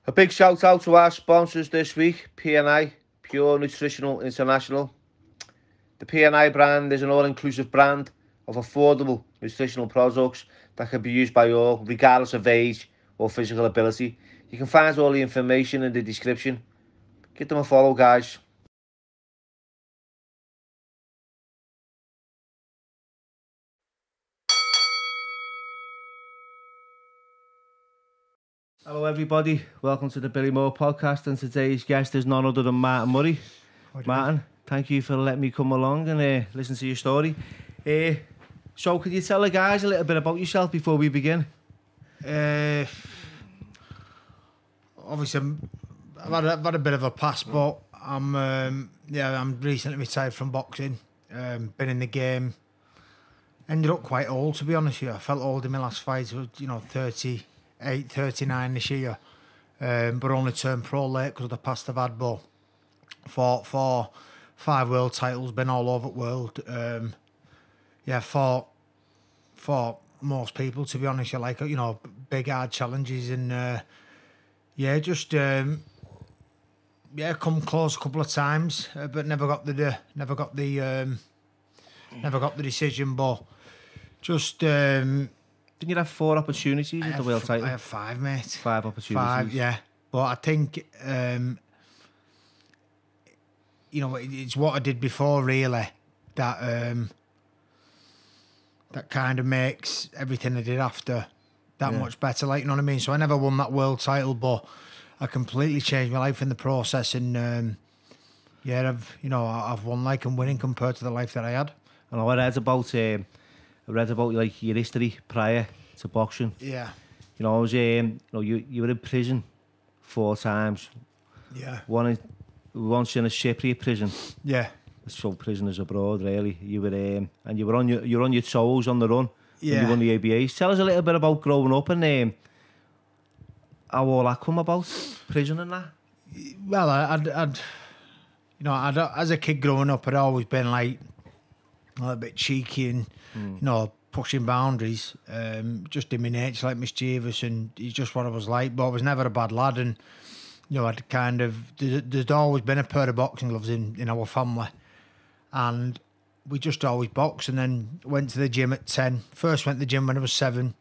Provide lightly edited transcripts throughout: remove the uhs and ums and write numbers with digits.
A big shout out to our sponsors this week, PNI, Pure Nutritional International. The PNI brand is an all-inclusive brand of affordable nutritional products that can be used by all, regardless of age or physical ability. You can find all the information in the description. Give them a follow, guys. Hello everybody, welcome to the Billy Moore podcast, and today's guest is none other than Martin Murray. Martin, thank you for letting me come along and listen to your story. So could you tell the guys a little bit about yourself before we begin? Obviously I've had a bit of a past, but I'm recently retired from boxing. Been in the game, ended up quite old, to be honest with you. I felt old in my last fight. I was, 38, 39 this year, but only turned pro late because of the past I've had. But fought 5 world titles, been all over the world. Fought most people, to be honest. You like, big hard challenges, and come close a couple of times, but never got the decision. But just Didn't you have 4 opportunities at the world title? I have 5, mate. 5 opportunities. 5, yeah. But I think it's what I did before, really, that that kind of makes everything I did after that much better. Like, you know what I mean? So I never won that world title, but I completely changed my life in the process, and I've won like and winning compared to the life that I had. And I read about like your history prior to boxing. Yeah. I was you were in prison 4 times. Yeah. Once in a Cypriot prison. Yeah. So prisoners abroad, really. You were and you were on your toes on the run. Yeah. You won the ABAs. Tell us a little bit about growing up and how all that come about, prison and that. Well, as a kid growing up, I'd always been like a little bit cheeky and pushing boundaries. Just in my nature, like mischievous, and it's just what I was like. But I was never a bad lad, and I'd kind of there'd always been a pair of boxing gloves in our family, and we just always boxed. And then went to the gym at 10. First went to the gym when I was 7.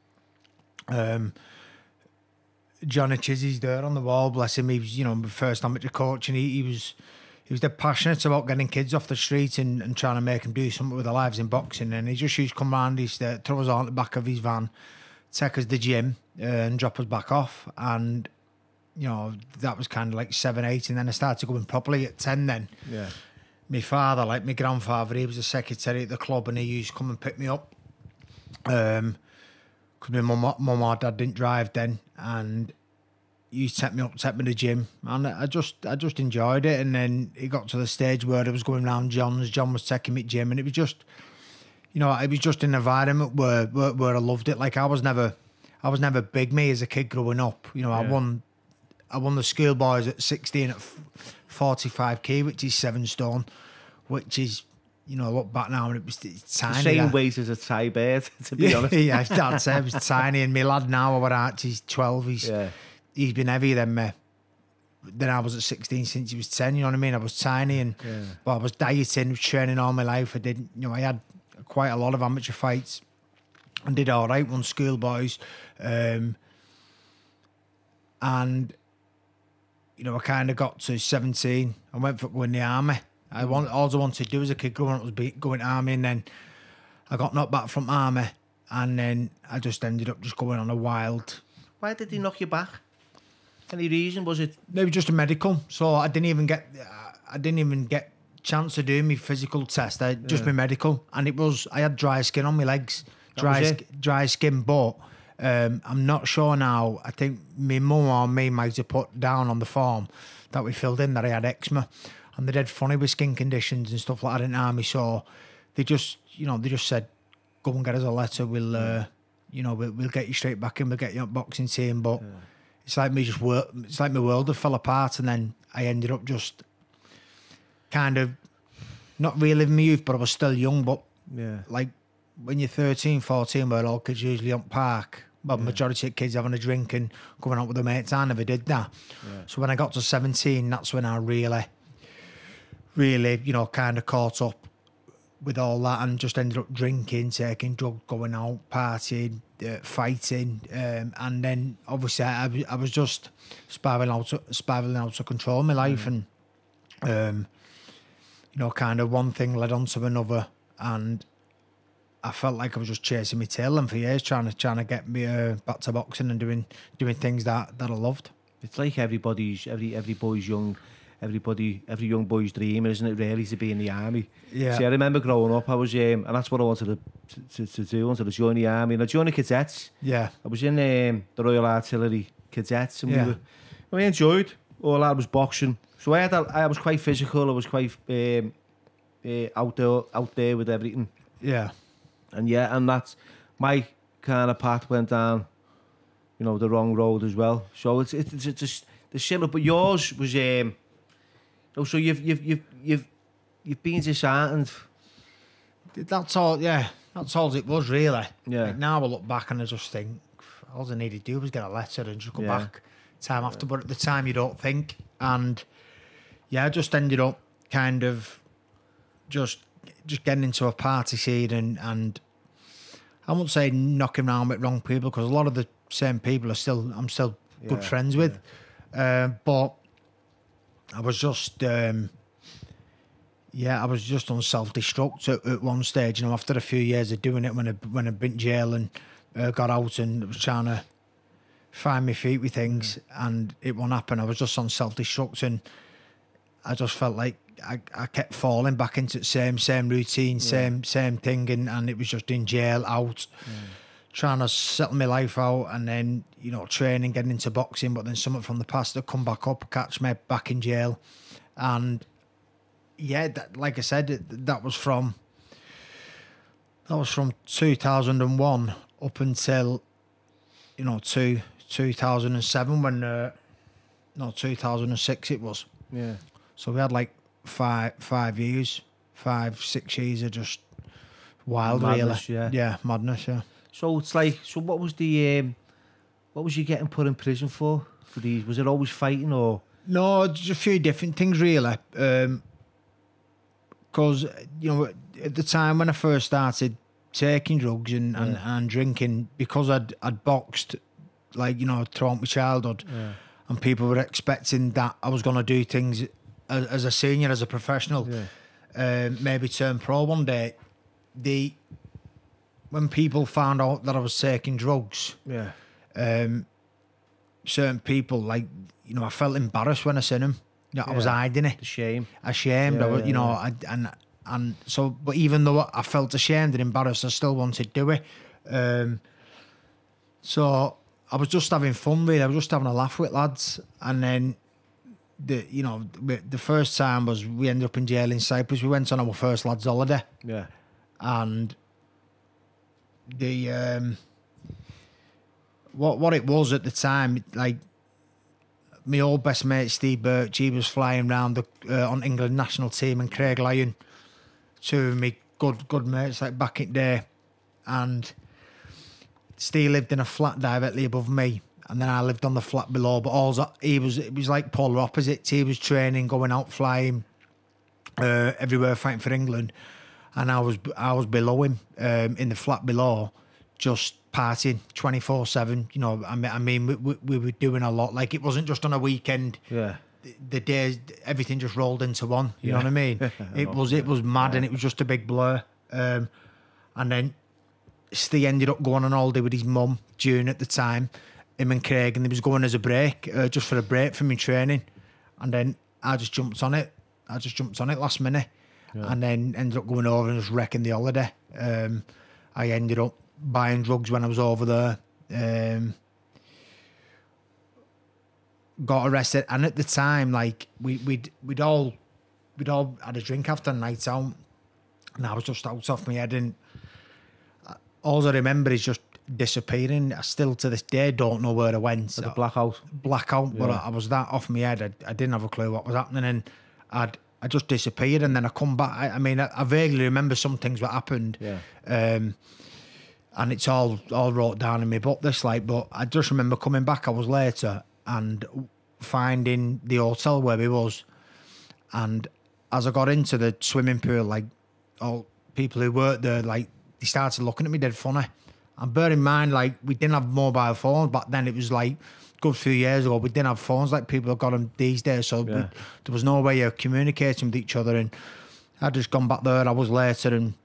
Johnny Chizzy's there on the wall, bless him. He was, my first amateur coach, and he was dead passionate about getting kids off the street and trying to make them do something with their lives in boxing. And he just used to come round, he used to throw us on the back of his van, take us to the gym and drop us back off. And, that was kind of like 7, 8. And then I started going properly at 10 then. Yeah. My father, like my grandfather, he was a secretary at the club, and he used to come and pick me up. Because my mum or dad didn't drive then. And he used to take me up, take me to the gym, and I just enjoyed it. And then it got to the stage where I was going round John's. John was taking me to the gym, and it was just, it was just an environment where I loved it. Like I was never big me as a kid growing up. I won the schoolboys at 16 at 45 kg, which is 7 stone, which is, I look back now and it's tiny. The same weight as a Thai bird, to be honest. Yeah, I'd say it was tiny. And my lad now, our Archie's 12. He's been heavier than me. Then I was at 16 since he was 10. You know what I mean? I was tiny, and but I was dieting, training all my life. I had quite a lot of amateur fights and did all right. Won schoolboys, and I kind of got to 17. I went for going in the army. All I wanted to do as a kid growing up was going to army, and then I got knocked back from army, and then I just ended up just going on a wild. Why did he knock you back? Any reason? Was it? Maybe just a medical. So I didn't even get chance to do my physical test. Just my medical, and I had dry skin on my legs, dry skin. But I'm not sure now. I think my mum or me might have put down on the form that we filled in that I had eczema, and they did funny with skin conditions and stuff like that in the army. So they just said, go and get us a letter. We'll get you straight back in. We'll get you up boxing team. But it's like it's like my world had fell apart, and then I ended up just kind of not reliving my youth, but I was still young. But like when you're 13, 14, where all kids usually on park, Well, majority of kids having a drink and going out with their mates. I never did that. Yeah. So when I got to 17, that's when I really, kind of caught up with all that and just ended up drinking, taking drugs, going out, partying, fighting. And then obviously I was just spiraling out of control in my life. And, kind of one thing led on to another. And I felt like I was just chasing my tail and for years trying to get me back to boxing and doing things that I loved. It's like every young boy's dream, isn't it? Really, to be in the army. Yeah. See, I remember growing up, I was and that's what I wanted to do. I wanted to join the army, and I joined the cadets. Yeah. I was in the Royal Artillery cadets, and we enjoyed. All that was boxing, so I was quite physical. I was quite out there with everything. Yeah. And that's my kind of path went down, the wrong road as well. So it's just the similar, but yours was so you've been disheartened. That's all. Yeah, that's all it was really. Yeah. Like now I look back and I just think all I needed to do was get a letter and just go back time after. But at the time you don't think, and I just ended up kind of just getting into a party scene and I won't say knocking around with wrong people because a lot of the same people I'm still good friends with, but I was just I was just on self-destruct at one stage. After a few years of doing it, when I'd been in jail and got out and was trying to find my feet with things, and it won't happen. I was just on self-destruct, and I just felt like I kept falling back into the same routine, same thing, and it was just in jail, out, trying to settle my life out, and then training, getting into boxing, but then something from the past that come back up, catch me back in jail, and like I said, that was from 2001 up until 2007 when 2006 it was. Yeah. So we had like 5 years, 6 years of just wild, Madness, really. Yeah, madness, yeah. So it's like, what was you getting put in prison for these? Was it always fighting or? No, just a few different things really. Because at the time when I first started taking drugs and drinking, because I'd boxed, like throughout my childhood, and people were expecting that I was going to do things as a senior, as a professional, maybe turn pro one day. When people found out that I was taking drugs, certain people, I felt embarrassed when I seen them. I was hiding it. Ashamed. I was, and so, but even though I felt ashamed and embarrassed, I still wanted to do it. So I was just having fun with it. I was just having a laugh with lads, and then the first time was we ended up in jail in Cyprus. We went on our first lads' holiday. Yeah. And what it was at the time, like my old best mate Steve Birch, he was flying around on England national team, and Craig Lyon, two of me good mates like back in the day, and Steve lived in a flat directly above me, and then I lived on the flat below. But it was like polar opposites. He was training, going out flying, everywhere fighting for England, and I was below him in the flat below, just partying 24/7. I mean, we were doing a lot. Like, it wasn't just on a weekend. Yeah. The days, everything just rolled into one. You know what I mean? It was mad, and it was just a big blur. And then Steve ended up going on holiday with his mum, June at the time, him and Craig, and they was going as a break, just for a break from me training. And then I just jumped on it. Last minute, and then ended up going over and just wrecking the holiday. I ended up buying drugs when I was over there. Got arrested, and at the time, like we'd all had a drink after a night out, and I was just out off my head, and all I remember is just disappearing. I still to this day don't know where I went. Like a blackout. But I was that off my head. I didn't have a clue what was happening, and I just disappeared, and then I come back. I mean, I vaguely remember some things that happened. Yeah. and it's all wrote down in my book. This like, but I just remember coming back. I was later and finding the hotel where we was, and as I got into the swimming pool, like all people who worked there, like they started looking at me dead funny. And bear in mind, like we didn't have mobile phones back then. It was like a good few years ago. We didn't have phones like people have got them these days. So there was no way of communicating with each other. And I'd just gone back there. I was later, and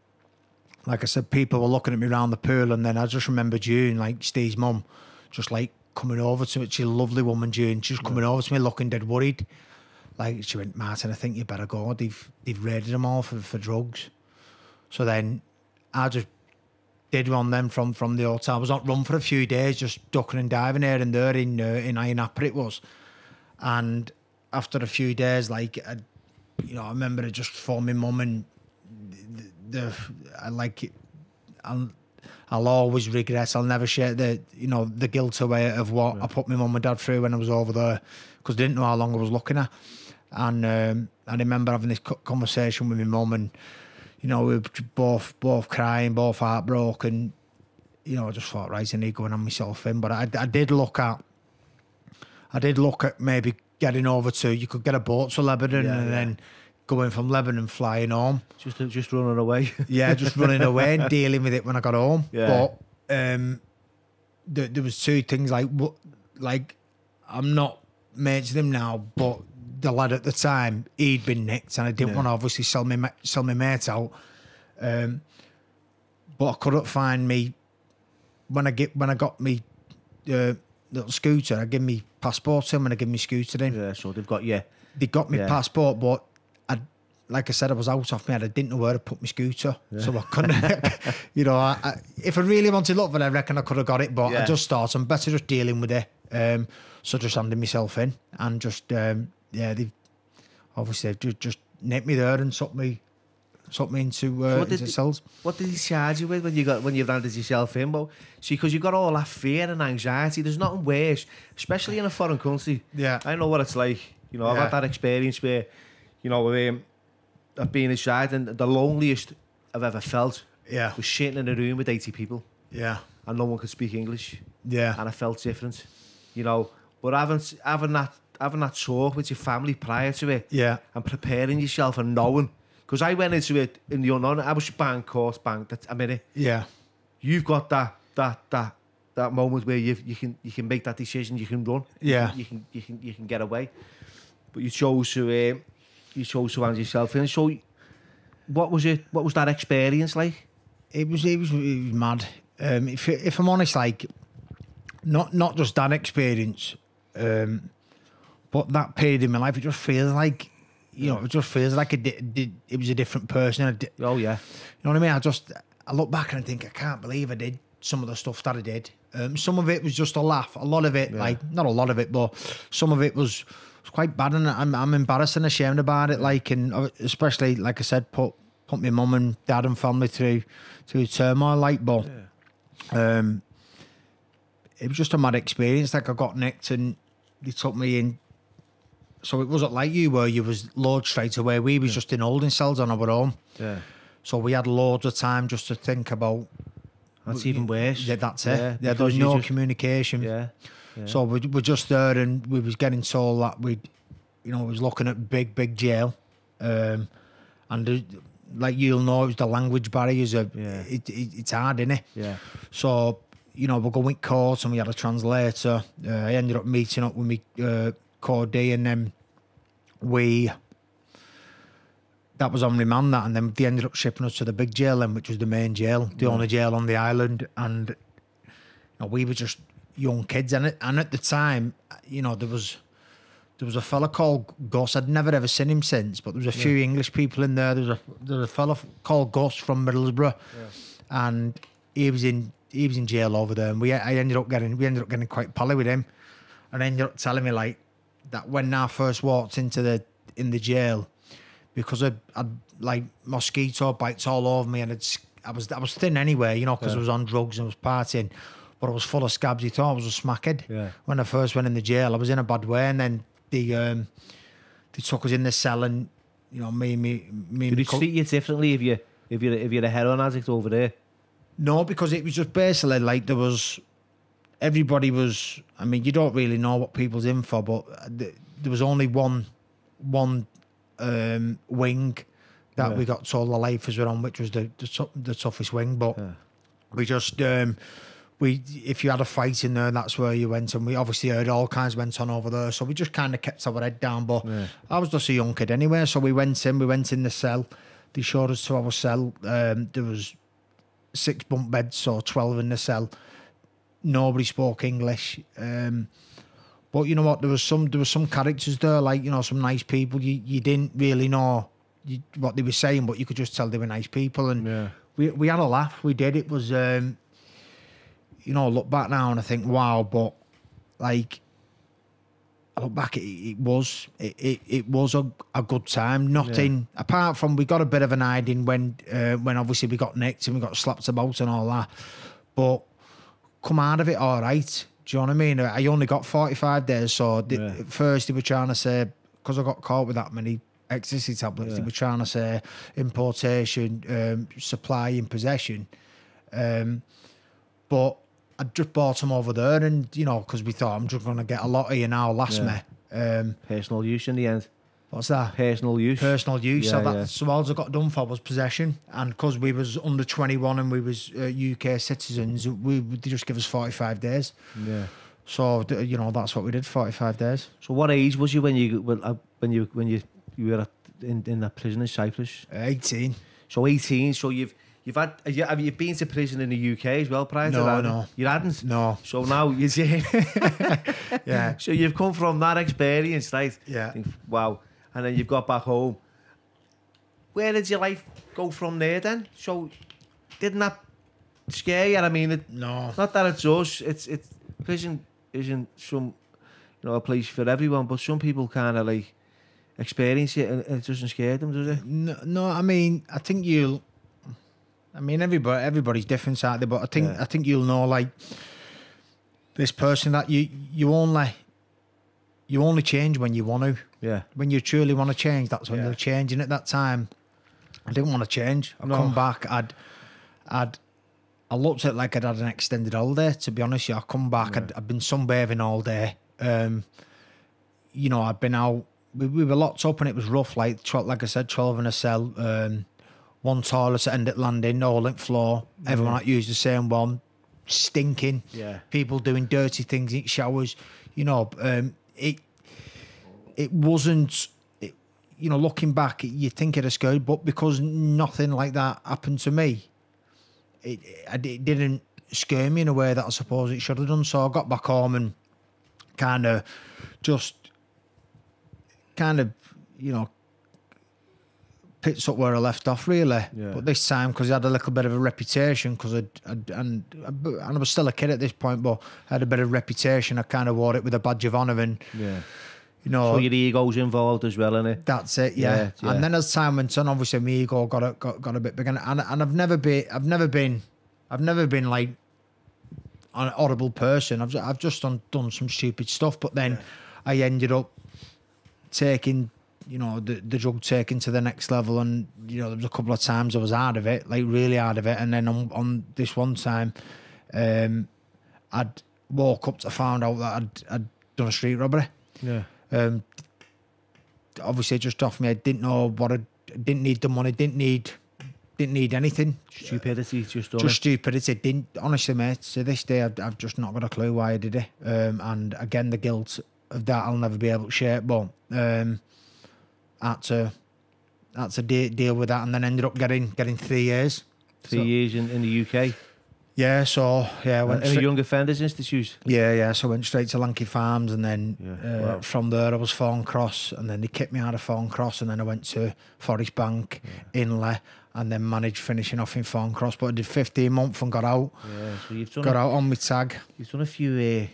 like I said, people were looking at me around the pool. And then I just remember June, like Steve's mum, just like coming over to me. She's a lovely woman, June. She's coming over to me looking dead worried. Like she went, Martin, I think you better go. They've raided them all for drugs. So then I just did run them from the hotel. I was on run for a few days, just ducking and diving here and there in Iron Apple it was. And after a few days, like, I remember I just phoned my mum, and I'll always regret. I'll never share the guilt away of what I put my mum and dad through when I was over there, because I didn't know how long I was looking at. And I remember having this conversation with my mum, and we were both crying, both heartbroken. I just thought, right, I need to go and have myself in. But I did look at maybe getting over to, you could get a boat to Lebanon and then going from Lebanon flying home. Just running away. Yeah, just running away and dealing with it when I got home. Yeah. But there was two things, like I'm not mates with him now, but the lad at the time, he'd been nicked, and I didn't want to obviously sell my mate out. But I couldn't find me when I got me little scooter. I give me passport to him, and I give me scooter in. Yeah, so they've got you. They got me passport, but like I said, I was out off my head. I didn't know where to put my scooter, so I couldn't. If I really wanted love, I reckon I could have got it, but I just thought I'm better just dealing with it. So just handed myself in, and just they've just nipped me there and took me into cells. What did he charge you with when you handed yourself in? Well, see, because you got all that fear and anxiety. There's nothing worse, especially in a foreign country. Yeah, I know what it's like. I've had that experience where, I've been inside, and the loneliest I've ever felt was sitting in a room with 80 people. Yeah, and no one could speak English. Yeah, and I felt different. But having that talk with your family prior to it, and preparing yourself and knowing, because I went into it in the unknown. I was bang, that's a minute. Yeah, you've got that moment where you can make that decision, you can run, you can get away, but you chose to hand yourself in. So, what was that experience like? It was mad. If I'm honest, like, not just that experience. But that period in my life, it just feels like, it just feels like it was a different person. Oh yeah, you know what I mean. I look back and I think, I can't believe I did some of the stuff that I did. Some of it was just a laugh. A lot of it, like, not a lot of it, but some of it was quite bad, and I'm embarrassed and ashamed about it. Like, and especially, like I said, put my mum and dad and family through turmoil. Like, but it was just a mad experience. Like, I got nicked and they took me in. So it wasn't like you, where you was load straight away. We was just in holding cells on our own. Yeah. So we had loads of time just to think about. That's even worse. Yeah, that's it. Yeah, there was no communication. Yeah. So we were just there, and we was getting told that we was looking at big jail, and like you'll know, it was the language barriers. It's hard, isn't it? Yeah. So we're going with court, and we had a translator. I ended up meeting up with me Cody, and then that was on remand, and then they ended up shipping us to the big jail, which was the main jail, the only jail on the island, and we were just young kids, and at the time, there was a fella called Gus. I'd never ever seen him since, but there was a few English people in there. There was a fella called Gus from Middlesbrough, and he was in jail over there, and we ended up getting quite pally with him, and ended up telling me like that when I first walked in the jail, because I'd like mosquito bites all over me, and I was thin anyway, because I was on drugs and I was partying, but I was full of scabs. He thought I was a smackhead. Yeah. When I first went in the jail, I was in a bad way, and then they took us in the cell, and me. Did they treat you differently if you're a heroin addict over there? No, because it was just basically like everybody was. I mean, you don't really know what people's in for, but there was only one wing that we got told the lifers were on, which was the toughest wing. But we just if you had a fight in there, that's where you went, and we obviously heard all kinds went on over there. So we just kind of kept our head down. But I was just a young kid anyway, so we went in the cell. They showed us to our cell. There was 6 bunk beds, so 12 in the cell. Nobody spoke English. But you know what? There was some characters there, like, you know, some nice people. You didn't really know what they were saying, but you could just tell they were nice people. And we had a laugh. We did. It was, you know, I look back now and I think, wow. But like, I look back, it was a good time. Nothing apart from we got a bit of an hiding when obviously we got nicked and we got slapped about and all that. But come out of it all right. Do you know what I mean? I only got 45 days, so at first they were trying to say, because I got caught with that many ecstasy tablets, they were trying to say importation, supply and possession. But I just bought them over there, and, you know, because we thought, I'm just going to get a lot of you now, last me. Personal use in the end. What's that? Personal use. Personal use. So all I got done for was possession, and because we was under 21 and we was UK citizens, they just give us 45 days. Yeah. So you know, that's what we did, 45 days. So what age was you when you were in that prison in Cyprus? 18. So 18. So you've been to prison in the UK as well prior to that? No. You hadn't? No. So now you see. Yeah. So you've come from that experience, right? Yeah. Wow. And then you've got back home. Where did your life go from there then? So didn't that scare you? I mean, no. Not that it does. It's prison isn't some, you know, a place for everyone, but some people kind of like experience it and it doesn't scare them, does it? No. I mean, I think everybody's different out there, but I think you'll know, like, this person that you only change when you want to. Yeah. When you truly want to change, that's when you'll change. And at that time, I didn't want to change. I'd come back. I looked at it like I'd had an extended holiday. To be honest, I come back. I'd been sunbathing all day. You know, I'd been out. We were locked up and it was rough. Like I said, 12 in a cell. One toilet at end at landing, all lint floor. Everyone had used the same one. Stinking. Yeah. People doing dirty things in showers. You know, it wasn't, you know, looking back, you think it was good, but because nothing like that happened to me, it didn't scare me in a way that I suppose it should have done. So I got back home and kind of, you know, picked up where I left off, really. Yeah. But this time, because I had a little bit of a reputation, because and I was still a kid at this point, but I had a bit of reputation. I kind of wore it with a badge of honour, and you know, so your ego's involved as well, innit? That's it, yeah. And then as time went on, obviously my ego got a bit bigger, and I've never been like an horrible person. I've just done some stupid stuff, but then I ended up taking, you know, the drug taking to the next level, and, you know, there was a couple of times I was out of it, like really out of it, and then on this one time, I'd woke up to find out that I'd done a street robbery. Yeah. Obviously just off me. I didn't know what I didn't need the money, didn't need anything. Stupidity, just stupidity. Didn't, honestly, mate, to this day I've just not got a clue why I did it. And again, the guilt of that I'll never be able to share. But had to deal with that, and then ended up getting 3 years. 3 years in the UK. Yeah, so I went in a Young Offenders Institute. Yeah. So I went straight to Lanky Farms, and then from there I was Fawn Cross, and then they kicked me out of Fawn Cross, and then I went to Forest Bank, Inley, and then managed finishing off in Fawn Cross. But I did 15 months and got out. Yeah, so you've done out on my tag. You've done a few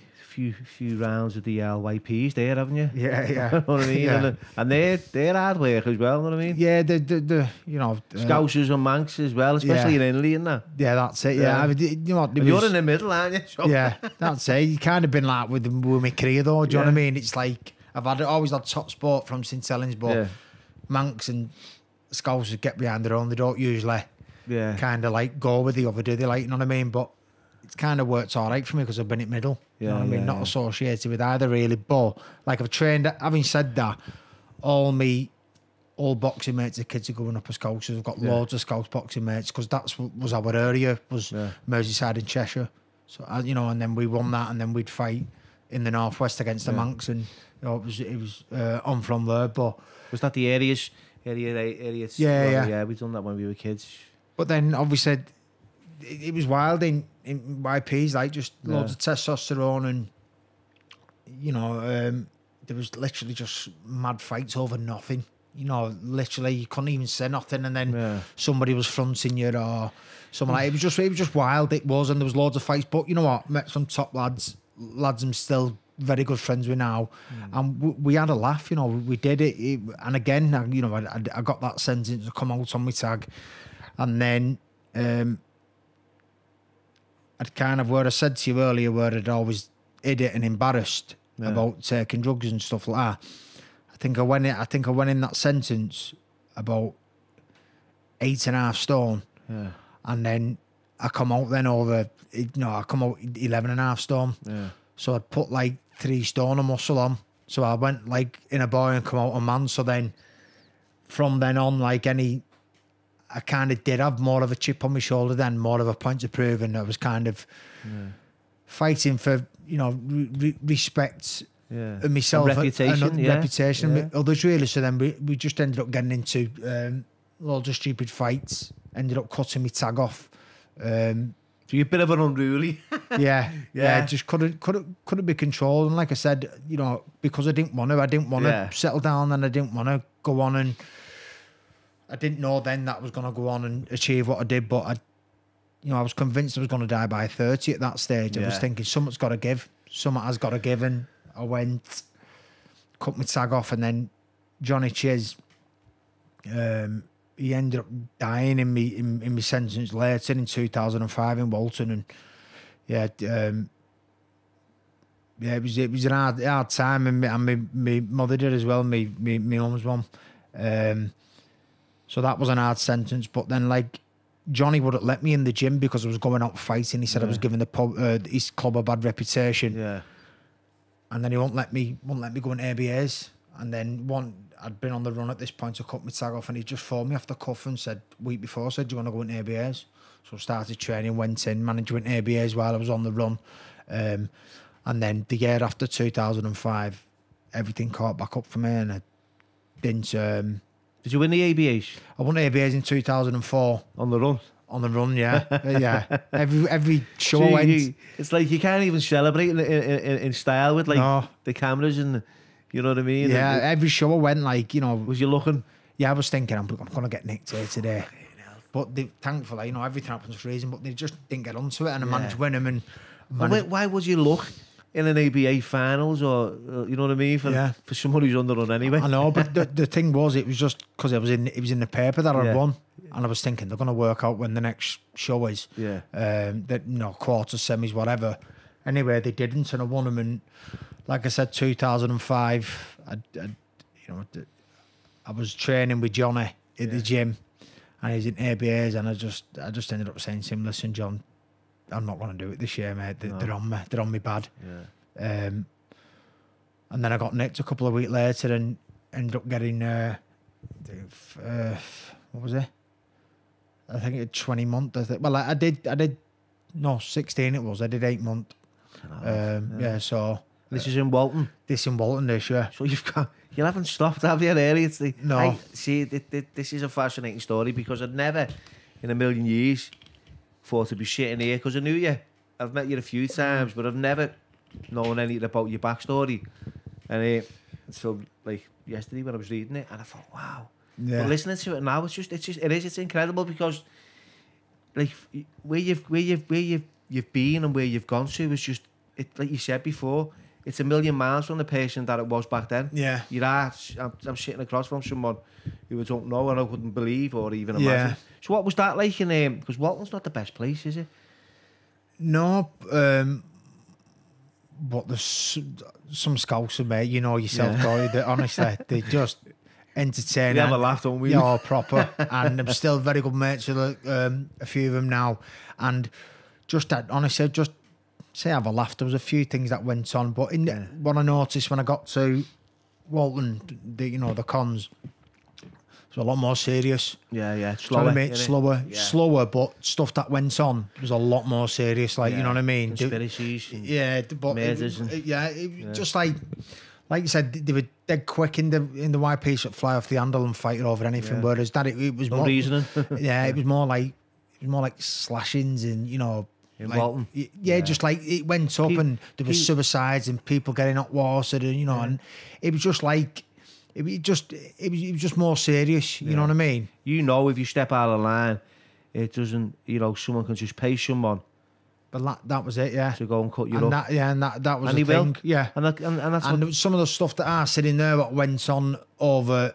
rounds of the LYPs there, haven't you? Yeah. You know what I mean? Yeah. And they're hard work as well, you know what I mean? Yeah, the you know, Scousers and Manx as well, especially in Inley and that. Yeah, that's it. Yeah, I mean, you know what? You're in the middle, aren't you? So. Yeah, that's it. You kind of been like with my career though. Do you know what I mean? It's like I've always had top sport from St Helens, but Manx and Scousers get behind their own. They don't usually kind of like go with the other, do they? Like, you know what I mean? But it's kind of worked all right for me because I've been in middle. You know what I mean? Not associated with either really. But like I've trained. Having said that, all boxing mates, the kids are going up as coaches. I've got loads of scouts boxing mates because that's what was our area, was Merseyside and Cheshire. So you know, and then we won that, and then we'd fight in the northwest against the Manx, and you know, it was on from there. But was that the area? Yeah. We done that when we were kids. But then obviously it was wild in YPs, like just loads of testosterone, and you know, there was literally just mad fights over nothing. You know, literally you couldn't even say nothing, and then somebody was fronting you or something like. It was just wild. It was, and there was loads of fights. But you know what? Met some top lads I'm still very good friends with now, and we had a laugh. You know, we did it. And again, you know, I got that sentence to come out on my tag, and then I'd kind of, where I said to you earlier, where I'd always hid it and embarrassed about taking drugs and stuff like that. I think I went in that sentence about 8.5 stone, and then I come out then over. I come out 11.5 stone. Yeah. So I'd put like 3 stone of muscle on. So I went like in a boy and come out a man. So then from then on, like I kind of did have more of a chip on my shoulder then, more of a point to prove, and I was kind of fighting for, you know, respect of myself, and reputation, reputation of others really. So then we just ended up getting into loads of stupid fights. Ended up cutting my tag off. So you're a bit of an unruly. Just couldn't be controlled. And like I said, you know, because I didn't want to settle down, and I didn't want to go on, and I didn't know then that I was going to go on and achieve what I did. But I was convinced I was going to die by 30 at that stage. I was thinking something's got to give. Something has got to give. And I went, cut my tag off, and then Johnny Chiz, he ended up dying in me sentence later in 2005 in Walton, and it was an hard time, and my mother did as well, my mum's mum. So that was an hard sentence. But then like Johnny wouldn't let me in the gym because I was going out fighting. He said I was giving his club a bad reputation. Yeah. And then he won't let me go in ABAs. And then I'd been on the run at this point to cut my tag off, and he just phoned me off the cuff and said, week before, said, do you want to go in ABAs? So I started training, went in, managed to win ABAs while I was on the run. And then the year after 2005, everything caught back up for me, and I didn't... Did you win the ABAs? I won the ABAs in 2004. On the run? On the run, yeah. Yeah. Every show I went... It's like you can't even celebrate in style with like the cameras and... You know what I mean? Yeah, every show I went, like, you know... Was you looking? Yeah, I was thinking, I'm going to get nicked here today. But thankfully, you know, everything happens for a reason, but they just didn't get onto it, and I managed to win them. And why would you look in an ABA finals, or you know what I mean, for someone who's underrun anyway? I know, but the thing was, it was just because it was in the paper that I'd won, and I was thinking they're going to work out when the next show is. Yeah. That, you know, quarters, semis, whatever. Anyway, they didn't, and I won them. And like I said, 2005, I was training with Johnny at the gym, and he's in ABAs, and I just ended up saying to him, listen, John, I'm not going to do it this year, mate. They're on me bad. Yeah. And then I got nicked a couple of weeks later and ended up getting what was it? I think it was 20 months. Well, I did 16 it was. I did 8 months. So this is in Walton. This in Walton this year. So you haven't stopped, have you? Really? No. This is a fascinating story, because I'd never in a million years thought to be sitting here, because I knew you. I've met you a few times, but I've never known anything about your backstory. And so like yesterday when I was reading it, and I thought, wow. Yeah. But listening to it now, it's incredible, because like where you've been and where you've gone to is just, like you said before, it's a million miles from the person that it was back then. Yeah. I'm sitting across from someone who I don't know and I couldn't believe or even imagine. Yeah. So what was that like in because Walton's not the best place, is it? No, but there's some scouts, mate, you know yourself, Corey, that honestly, they just entertaining. We have a laugh, don't we? Yeah, proper. And I'm still very good mates with a few of them now. And just that, honestly, just say have a laugh. There was a few things that went on, but what I noticed when I got to Walton, the cons, it was a lot more serious. Yeah. Do you know what I mean? innit? Slower, but stuff that went on was a lot more serious. Like, you know what I mean? Conspiracies. But murders just like you said, they were dead quick in the white piece that fly off the handle and fight over anything. Yeah. Whereas that it was No more reasoning. it was more like slashings and In like, Walton. just like it went up and there was suicides and people getting hot watered and and it was just like it was just more serious. You know what I mean? If you step out of line, it doesn't. Someone can just pay someone But that was it, yeah. to go and cut you and up. That was And the he will. thing, yeah. And that's And some of the stuff that I said in there what went on over,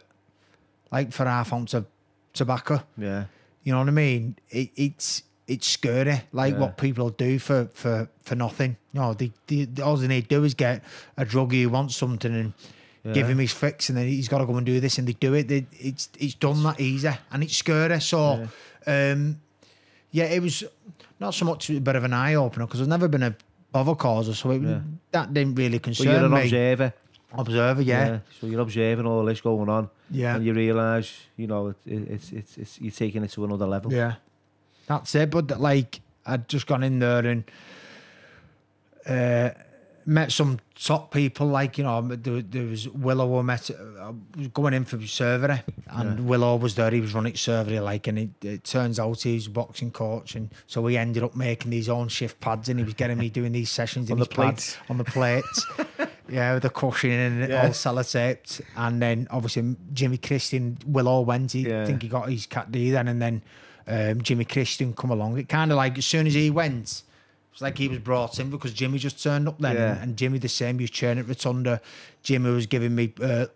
like for half ounce of tobacco. yeah. You know what I mean? It's scary, like what people do for nothing. All they need to do is get a druggie who wants something and give him his fix, and then he's got to go and do this, and they do it. It's done that easy, and it's scary. So, it was not so much a bit of an eye opener because I've never been a bother causer, so that didn't really concern But you're an me. observer. Yeah. So you're observing all this going on. Yeah. And you realise, it's you're taking it to another level. Yeah, that's it. But like, I'd just gone in there and met some top people. Like, there was Willow. I met. I was going in for surgery, and Willow was there. He was running surgery, like, and it turns out he's a boxing coach, and so he ended up making his own shift pads, and he was getting me doing these sessions On in the his pads, on the plates. Yeah, with the cushioning and all sellotaped. And then obviously Jimmy Christian, Willow went. I think he got his Cat D then, and then Jimmy Christian come along. It kind of like as soon as he went, it was like he was brought in because Jimmy just turned up then. Yeah. And Jimmy the same, he was training at Rotunda. Jimmy was giving me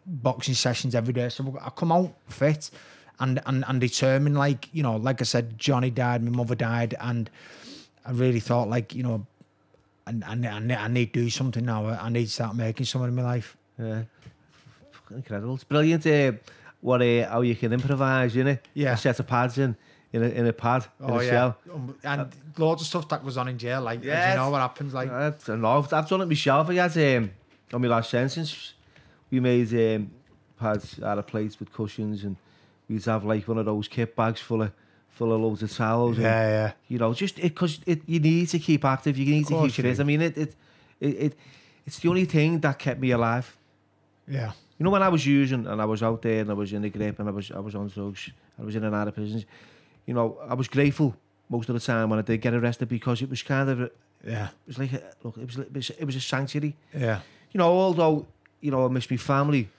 boxing sessions every day. So I come out fit and determined, like I said, Johnny died, my mother died, and I really thought I need to do something now. I need to start making something in my life. Yeah. Fucking incredible. It's brilliant how you can improvise, Yeah. A set of pads in a pad, in a cell. And loads of stuff that was on in jail, like, Yeah. you know what happens, like... I don't know. I've done it myself. I had, on my last sentence, we made pads out of plates with cushions, and we'd have like one of those kit bags full of loads of towels. Yeah. And, just because you need to keep active, you need to keep fit. I mean, it's the only thing that kept me alive. Yeah. When I was using and I was out there and I was in the grip and I was on drugs, I was in and out of prisons, I was grateful most of the time when I did get arrested because it was kind of, it was like, it was a sanctuary. Yeah. Although, I missed my family,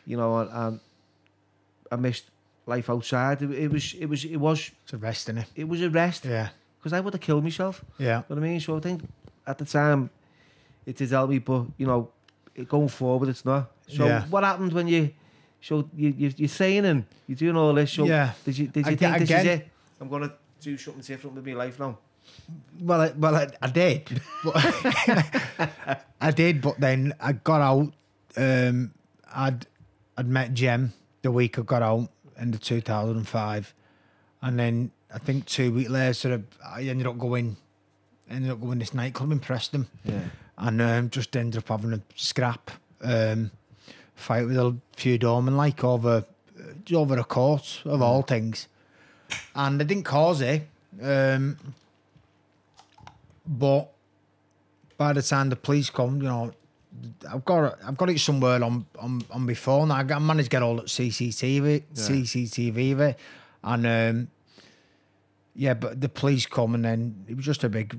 and I missed life outside. It was. It's a rest, innit? It was a rest. Yeah. Because I would have killed myself. Yeah. You know what I mean? So I think at the time it did help me, but going forward, it's not. So what happened when you're training, you're doing all this? So did you think this is it? I'm gonna do something different with my life now. Well, I did. But I did, but then I got out. I'd met Jem the week I got out in the 2005, and then I think 2 weeks later I ended up going this nightclub in Preston, and just ended up having a scrap fight with a few doormen, like over a court of all things, and I didn't cause it, but by the time the police come, I've got it somewhere on my phone. I managed to get all that CCTV, and but the police come, and then it was just a big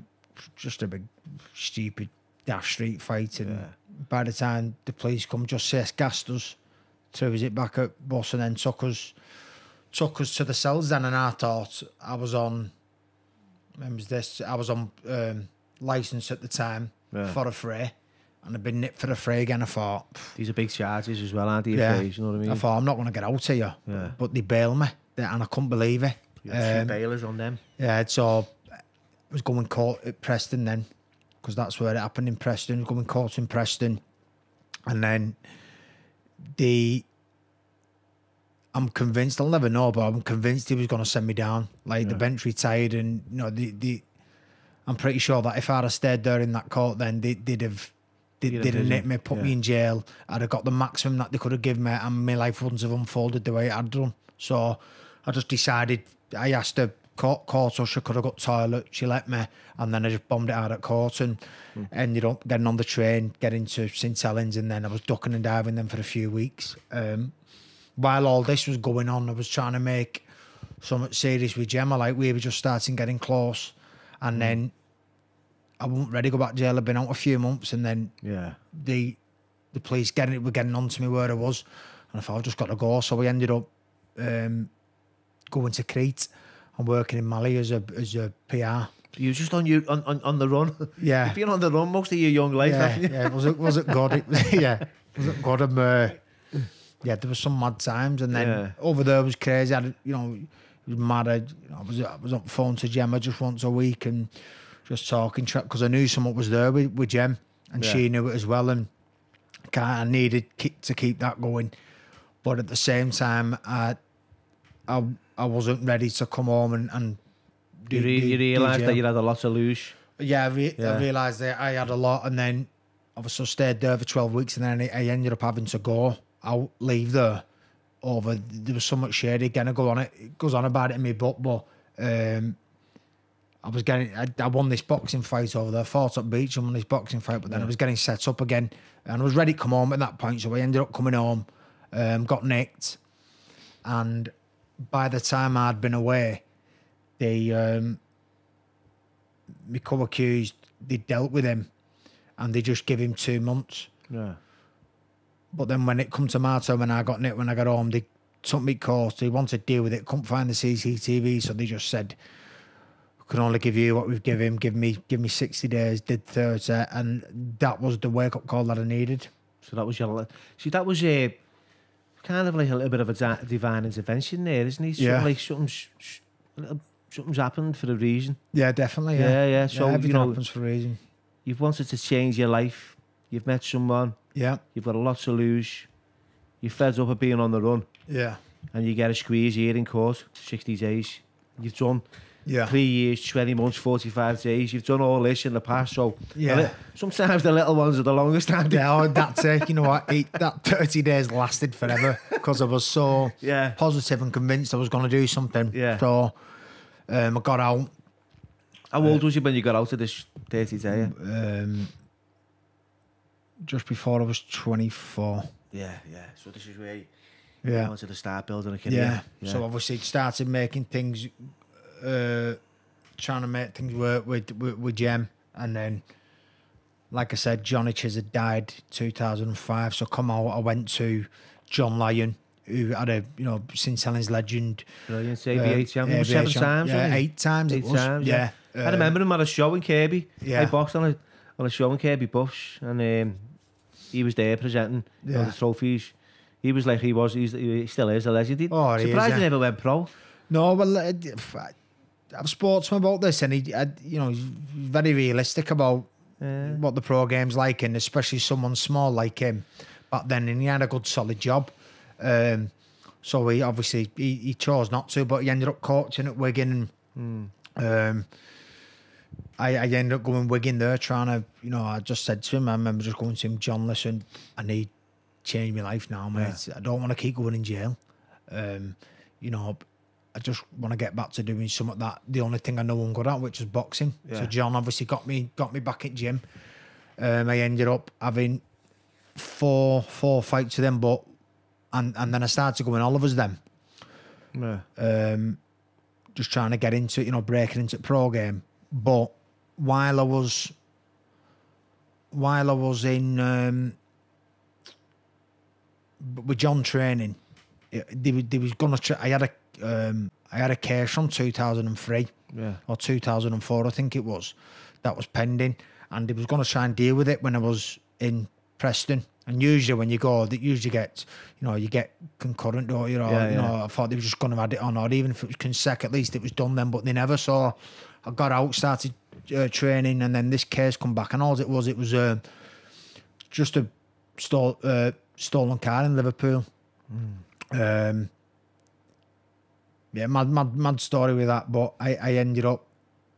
stupid dash street fight, and by the time the police come, just gassed us, threw us it back at bus, and then took us to the cells then, and I thought I was on. When was this? I was on licence at the time for a fray. And I've been nipped for a fray again. I thought... These are big charges as well, aren't they? Frays, you know what I mean? I thought, I'm not going to get out here. Yeah. But they bailed me. And I couldn't believe it. You had 2 bailers on them. Yeah, so I was going court at Preston then. Because that's where it happened in Preston. I was going court in Preston. And then I'm convinced, I'll never know, but I'm convinced he was going to send me down. Like, the bench retired, and, you know, I'm pretty sure that if I'd have stayed there in that court, then they'd have nipped me, put me in jail. I'd have got the maximum that they could have given me, and my life wouldn't have unfolded the way it had done. So I just decided, I asked her court usher, could I got toilet? She let me, and then I just bombed it out at court and ended up getting on the train, getting to St Helens, and then I was ducking and diving then for a few weeks. While all this was going on, I was trying to make something serious with Gemma. Like, we were just starting getting close, and then I wasn't ready to go back to jail. I'd been out a few months, and then the police were getting on to me where I was, and I thought, I've just got to go. So we ended up going to Crete and working in Mali as a PR. You were just on the run. Yeah, you've been on the run most of your young life, haven't you? Yeah. Was it good? It was, was it good? Yeah, there was some mad times, and then over there was crazy. It was mad. I was on the phone to Gemma just once a week and just talking, because I knew someone was there with Gem, and she knew it as well, and I needed to keep that going. But at the same time, I wasn't ready to come home and do. You realised that you had a lot to lose. Yeah, I realised that I had a lot, and then obviously stayed there for 12 weeks, and then I ended up having to go. I'll leave there there was so much shade again. It goes on about it in my book, but I won this boxing fight over there, fought at beach and won this boxing fight, but then I was getting set up again, and I was ready to come home at that point, so I ended up coming home, got nicked, and by the time I'd been away, they my co-accused, they dealt with him, and they just give him 2 months. Yeah. But then when it come to my turn, when I got nicked, when I got home, they took me course. They wanted to deal with it, couldn't find the CCTV, so they just said, we can only give you what we've given him. Give me 60 days, did 30, and that was the wake-up call that I needed. So that was that was kind of like a little bit of a divine intervention there, isn't it? Yeah. Like something's happened for a reason. Yeah, definitely. Yeah. So everything happens for a reason. You've wanted to change your life. You've met someone. Yeah. You've got a lot to lose. You're fed up of being on the run. Yeah. And you get a squeeze here in court, 60 days. You've done 3 years, 20 months, 45 days. You've done all this in the past. So sometimes the little ones are the longest time. Yeah, that's it. You know what? That 30 days lasted forever because I was so positive and convinced I was going to do something. Yeah. So I got out. How old was you when you got out of this 30 day? Just before I was 24. Yeah. So this is where you wanted to start building a career. Yeah. So obviously started making things, trying to make things work with Jem. And then, like I said, Johnny Chiz died 2005. So come out, I went to John Lyon, who had a, St Helens legend. Brilliant. ABA champion. 7 times. Yeah, 8 times. 8 times. Yeah. I remember him at a show in Kirby. Yeah. I boxed on a show in Kirby Bush, and he was there presenting all the trophies. He was like he still is a legend. Surprised he never went pro. No, well, I've spoken to him about this, and he's very realistic about what the pro game's like, and especially someone small like him back then, and he had a good solid job. So he obviously he chose not to, but he ended up coaching at Wigan, and I ended up going Wigan there, trying to, I just said to him, I remember just going to him, John, listen, I need to change my life now, mate. I don't want to keep going in jail. I just want to get back to doing something that the only thing I know I'm good at, which is boxing. Yeah. So John obviously got me back at gym. I ended up having four fights with them, and then I started going Oliver's then. Yeah. Just trying to get into it, breaking into the pro game. But while I was in with John training, they was gonna. I had a case from 2003 or 2004, I think it was, that was pending, and they was gonna try and deal with it when I was in Preston. And usually when you go, that usually get, you get concurrent, or I thought they were just gonna add it on, or even if it was consec, at least it was done then. But they never. So I got out, started training, and then this case come back, and all it was just a stolen car in Liverpool. Yeah, mad story with that. But I ended up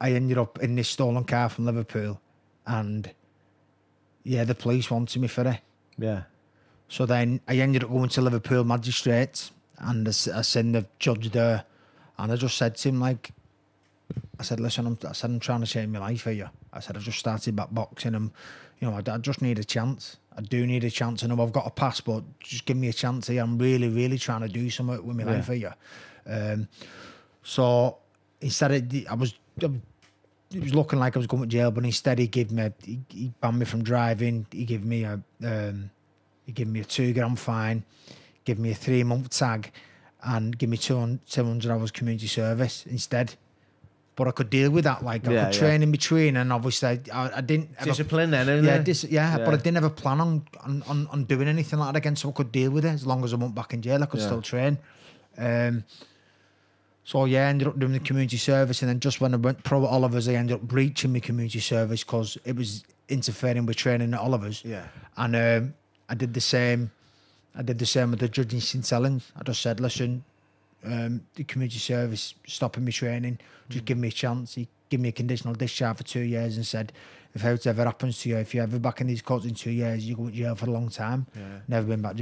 in this stolen car from Liverpool, and yeah, the police wanted me for it. Yeah. So then I ended up going to Liverpool magistrates, and I seen the judge there, and I just said to him, like, I said, listen, I'm trying to change my life here. I said, I've just started back boxing, and you know, I just need a chance. I do need a chance. I know I've got a passport. Just give me a chance here. I'm really, really trying to do something with my life here. So instead, it was looking like I was going to jail, but instead he banned me from driving. He gave me a 2 grand fine, give me a 3-month tag, and give me 200 hours community service instead. But I could deal with that. Like, I could train in between, and obviously I didn't discipline then, isn't it? But I didn't have a plan on doing anything like that again, so I could deal with it as long as I went back in jail. I could still train. So yeah, I ended up doing the community service, and then just when I went pro at Oliver's, I ended up breaching my community service because it was interfering with training at Oliver's. Yeah, and I did the same. I did the same with the judge in St Helens. I just said, listen, the community service stopping me training, just give me a chance. He gave me a conditional discharge for 2 years and said, if it ever happens to you, if you're ever back in these courts in 2 years, you go to jail for a long time. Never been back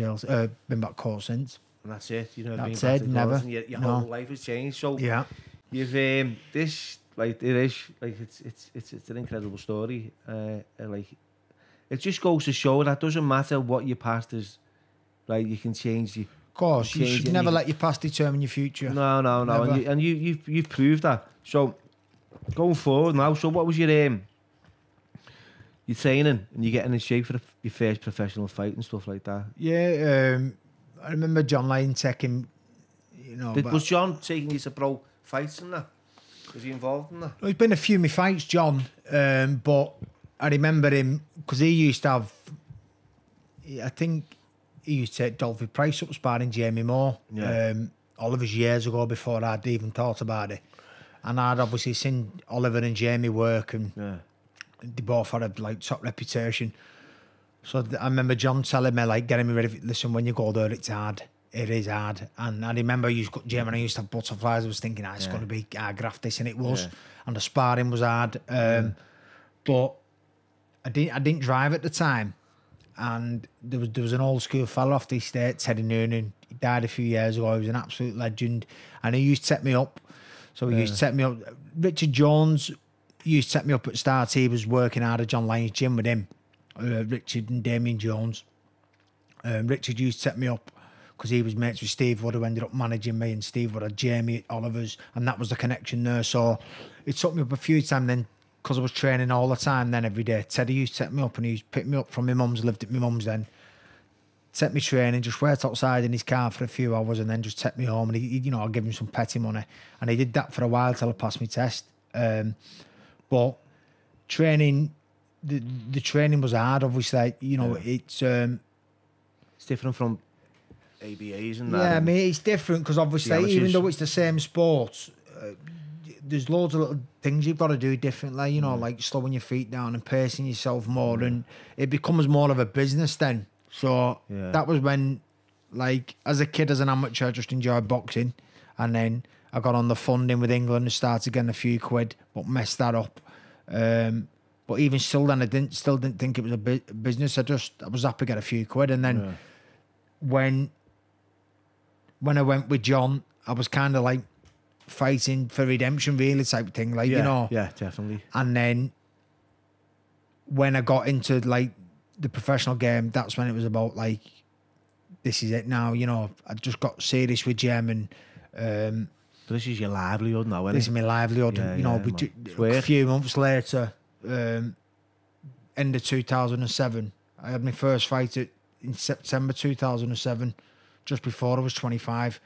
court since. And that's it. You know, that's it. Never. Your whole life has changed. So yeah, you've this, like, it is like it's an incredible story. Like, it just goes to show that doesn't matter what your past is. Like, you can change the. Of course, you should never let your past determine your future. No. And you've proved that. So going forward now, so what was your training and you're getting in shape for your first professional fight and stuff like that? Yeah, I remember John Lane taking, you know. Was John taking you to pro fights and that? Was he involved in that? There's been a few of my fights, John, but I remember him because he used to have, I think he used to take Dolphy Price up sparring Jamie Moore. Yeah. Oliver's years ago before I'd even thought about it. And I'd obviously seen Oliver and Jamie work, and they both had a like top reputation. So I remember John telling me, like, getting me ready. Listen, when you go there, it's hard. It is hard. And I remember Jamie and I used to have butterflies. I was thinking, it's going to be graft this, and it was. And the sparring was hard. But I didn't drive at the time. And there was an old school fella off the estate, Teddy Noonan. He died a few years ago. He was an absolute legend, and he used to set me up. So he used to set me up. Richard Jones used to set me up at start. He was working hard at John Lane's gym with him. Richard and Damien Jones. Richard used to set me up because he was mates with Steve Wood, who ended up managing me, and Steve Wood had Jamie at Oliver's, and that was the connection there. So it took me up a few times then, because I was training all the time then every day. Teddy used to set me up, and he used to pick me up from my mum's, lived at my mum's then, set me training, just wait outside in his car for a few hours, and then just take me home, and he, you know, I'd give him some petty money, and he did that for a while till I passed my test. But training, the training was hard, obviously. You know, it's different from ABAs and that. Yeah, I mean, it's different because obviously, even though it's the same sport, there's loads of little things you've got to do differently, you know, like slowing your feet down and pacing yourself more, and it becomes more of a business then. So that was when, like, as a kid, as an amateur, I just enjoyed boxing, and then I got on the funding with England and started getting a few quid, but messed that up. But even still then, I still didn't think it was a business. I was happy to get a few quid, and then when I went with John, I was kind of like fighting for redemption, really, type thing, like, you know. Yeah, definitely. And then when I got into like the professional game, that's when it was about like, this is it now, you know. I just got serious with Jem, and this is your livelihood now, isn't it? This is my livelihood. You know, a few months later, end of 2007, I had my first fight in September 2007, just before I was 25.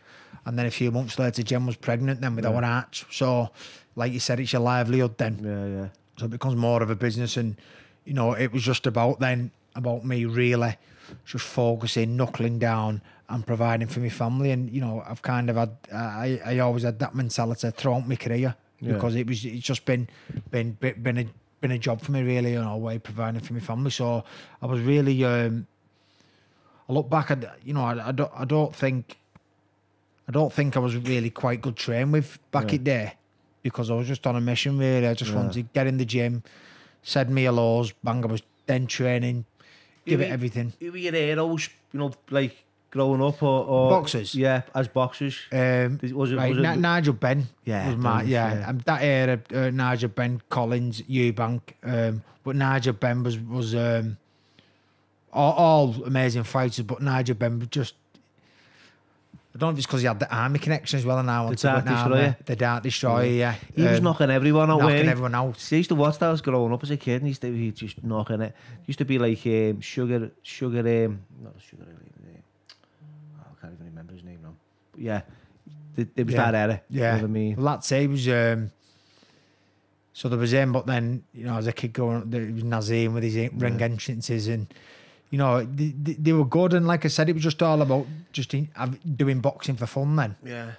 And then a few months later, Jem was pregnant then with our arch. So, like you said, it's your livelihood then. Yeah. So it becomes more of a business, and, you know, it was just about me really just focusing, knuckling down and providing for my family. And, you know, I've kind of had, I always had that mentality throughout my career, because it's just been a job for me, really, you know, way providing for my family. So I was really, I look back at, you know, I don't think I don't think I was really quite good trained with back in there, because I was just on a mission really. I just wanted to get in the gym, said me hellos, bang, I was then training, give it everything. Who were your heroes, you know, like growing up or Boxers? Yeah, as boxers. Was it Nigel Benn. Yeah, was my, that era, Nigel Benn, Collins, Eubank. But Nigel Benn was all amazing fighters, but Nigel Benn was just, I don't know if it's because he had the army connection as well, and I wanted to go now. The Dark Destroyer, yeah. He was knocking everyone out. Knocking everyone out. See, I used to watch that. I was growing up as a kid, and he just knocking it. Used to be like sugar, not sugar. I can't even remember his name now. But yeah, it was that era. Yeah, you know what I mean. Well, that's he was. So there was him, but then as a kid growing up, there was Nazim with his ring entrances, and they were good. And like I said, it was just all about doing boxing for fun then. Yeah.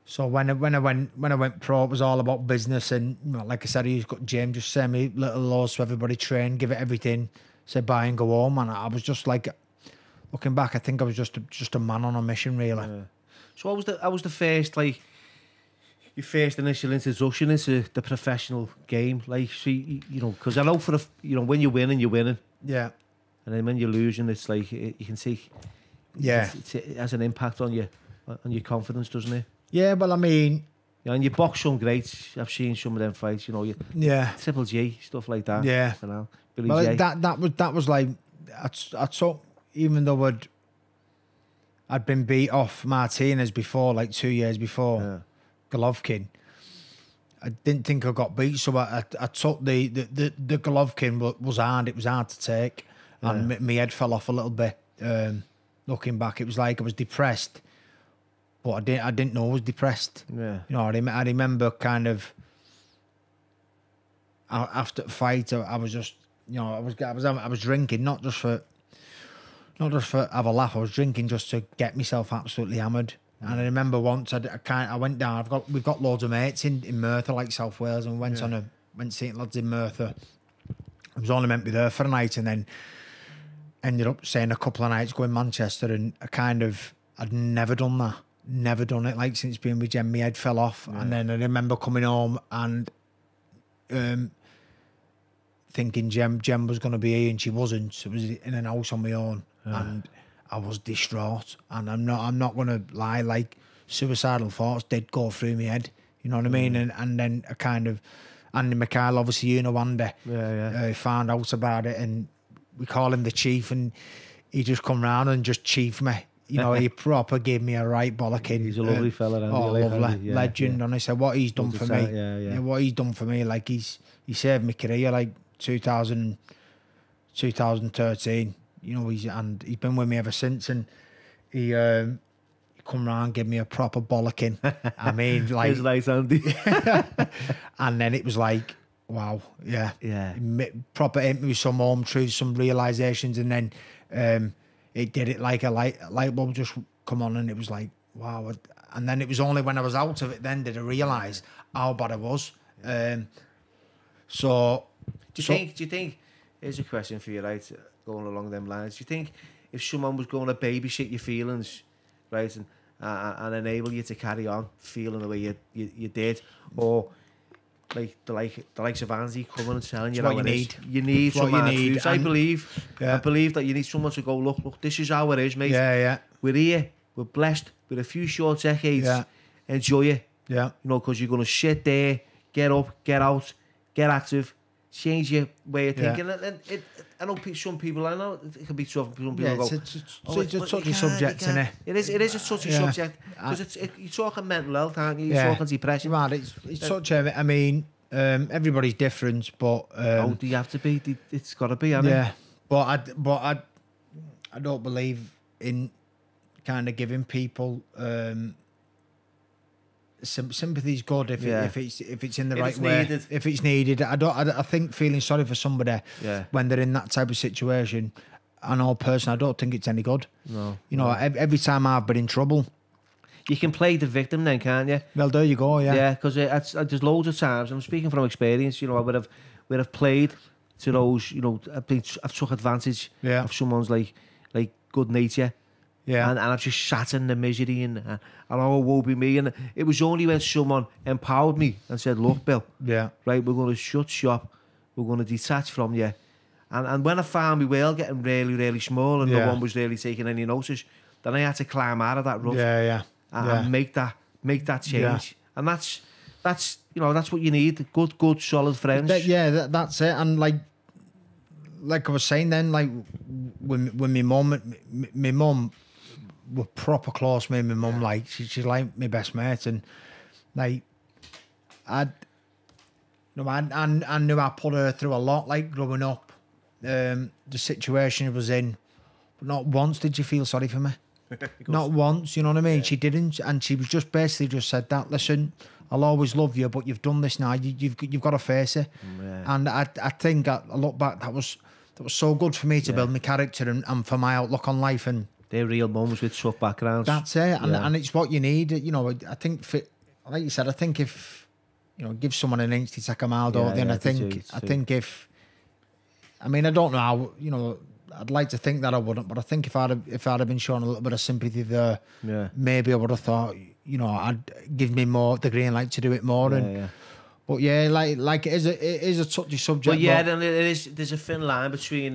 So when I went pro, it was all about business, and like I said, he's got Jim just send me little laws to everybody, train, give it everything, say bye and go home. And I was just like, looking back, I think I was just a man on a mission, really. Yeah. So how was the first, like, your first initial introduction into the professional game? Like, see, because I know when you're winning, you're winning. Yeah. And then when you're losing, it's like you can see. Yeah. It has an impact on your confidence, doesn't it? Yeah, well, I mean, and you box some greats. I've seen some of them fights. Triple G, stuff like that. Yeah. Billy well, J. that was like I took, even though I'd been beat off Martinez before, like 2 years before, Golovkin. I didn't think I got beat, so I took the Golovkin was hard. It was hard to take, and my head fell off a little bit. Looking back, it was like I was depressed, but I didn't know I was depressed. Yeah, I remember kind of after the fight, I was just I was drinking not just for have a laugh. I was drinking just to get myself absolutely hammered. And I remember once I went down. We've got loads of mates in Merthyr, like South Wales, and went seeing lads in Merthyr. I was only meant to be there for a night, and then ended up staying a couple of nights going Manchester. And I'd never done that, never done it. Like since being with Jem, my head fell off, and then I remember coming home and thinking Jem was going to be here, and she wasn't. So I was in an house on my own, and I was distraught, and I'm not gonna lie, like suicidal thoughts did go through my head, you know what I mean? And then a kind of Andy Mikhail, obviously one day, found out about it, and we call him the chief, and he just come round and just chiefed me. He proper gave me a right bollocking. He's a lovely fella, Andy. Lovely legend. And I said, what he's done for me, what he's done for me, like he saved my career, like 2013. He's been with me ever since, and he come round, give me a proper bollocking. I mean, like, it's nice, Andy. And then it was like, wow, yeah. Proper hit me with some home truths, some realizations, and then it did it like a light bulb just come on, and it was like, wow. And then it was only when I was out of it then did I realise how bad I was. Do you think? Here's a question for you, right? Going along them lines, do you think if someone was going to babysit your feelings, right, and enable you to carry on feeling the way you did, or like the likes of Andy coming and telling you what how you it need. is, you need someone to use. I believe that you need someone to go, look, this is how it is, mate. We're here, we're blessed with a few short decades. Enjoy it. Because you're going to sit there, get up, get out, get active, change your way of thinking. And I know some people, I know it can be tough. Some people go, it's a touchy subject, isn't it? It is a touchy subject, because you're talking mental health, aren't you? You're talking depression. Right, it's such a, I mean, everybody's different, but do you have to be? It's got to be, hasn't it? But I don't believe in kind of giving people sympathy's good if it's in the right way. If it's needed, I think feeling sorry for somebody when they're in that type of situation, I know personally, I don't think it's any good. No. Every time I've been in trouble, you can play the victim then, can't you? Well, there you go. Yeah, because there's loads of times, I'm speaking from experience, I would have played to those, I've took advantage of someone's like good nature. Yeah. And I've just sat in the misery and oh, woe be me. And it was only when someone empowered me and said, look, Bill, Yeah. right, we're going to shut shop. We're going to detach from you. And when I found my whale getting really, really small and no one was really taking any notice, then I had to climb out of that rut and make that change. Yeah. And that's that's what you need. Good, solid friends. That's it. And like I was saying then, like when my mum were proper close. Me and my mum, like she's like my best mate, and like I knew I put her through a lot, like growing up. The situation she was in, but not once did you feel sorry for me. Not once, you know what I mean? Yeah. She didn't, and she was just basically just said that. Listen, I'll always love you, but you've done this now. You've got to face it. Yeah. And I think I look back, that was so good for me to build my character and for my outlook on life. And they're real mums with tough backgrounds. That's it, and it's what you need. You know, I think like you said, I think if give someone an inch to take a mile, then I think if. I mean, I don't know how, I'd like to think that I wouldn't, but I think if I'd have been shown a little bit of sympathy there, maybe I would have thought, I'd give me more the green light to do it more. But like it is a touchy subject. But then there's a thin line between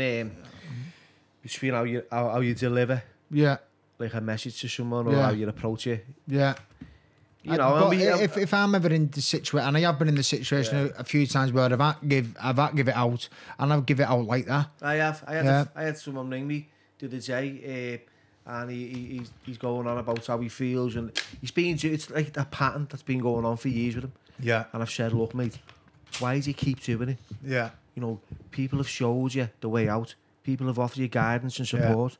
how you deliver, like a message to someone, or how you approach it. Yeah. If I'm ever in the situation, and I have been in the situation a few times where I've give it out, and I'll give it out like that. I had someone ring me the other day, and he's going on about how he feels, and it's like a pattern that's been going on for years with him. Yeah. And I've said, look, mate, why does he keep doing it? Yeah. People have showed you the way out. People have offered you guidance and support.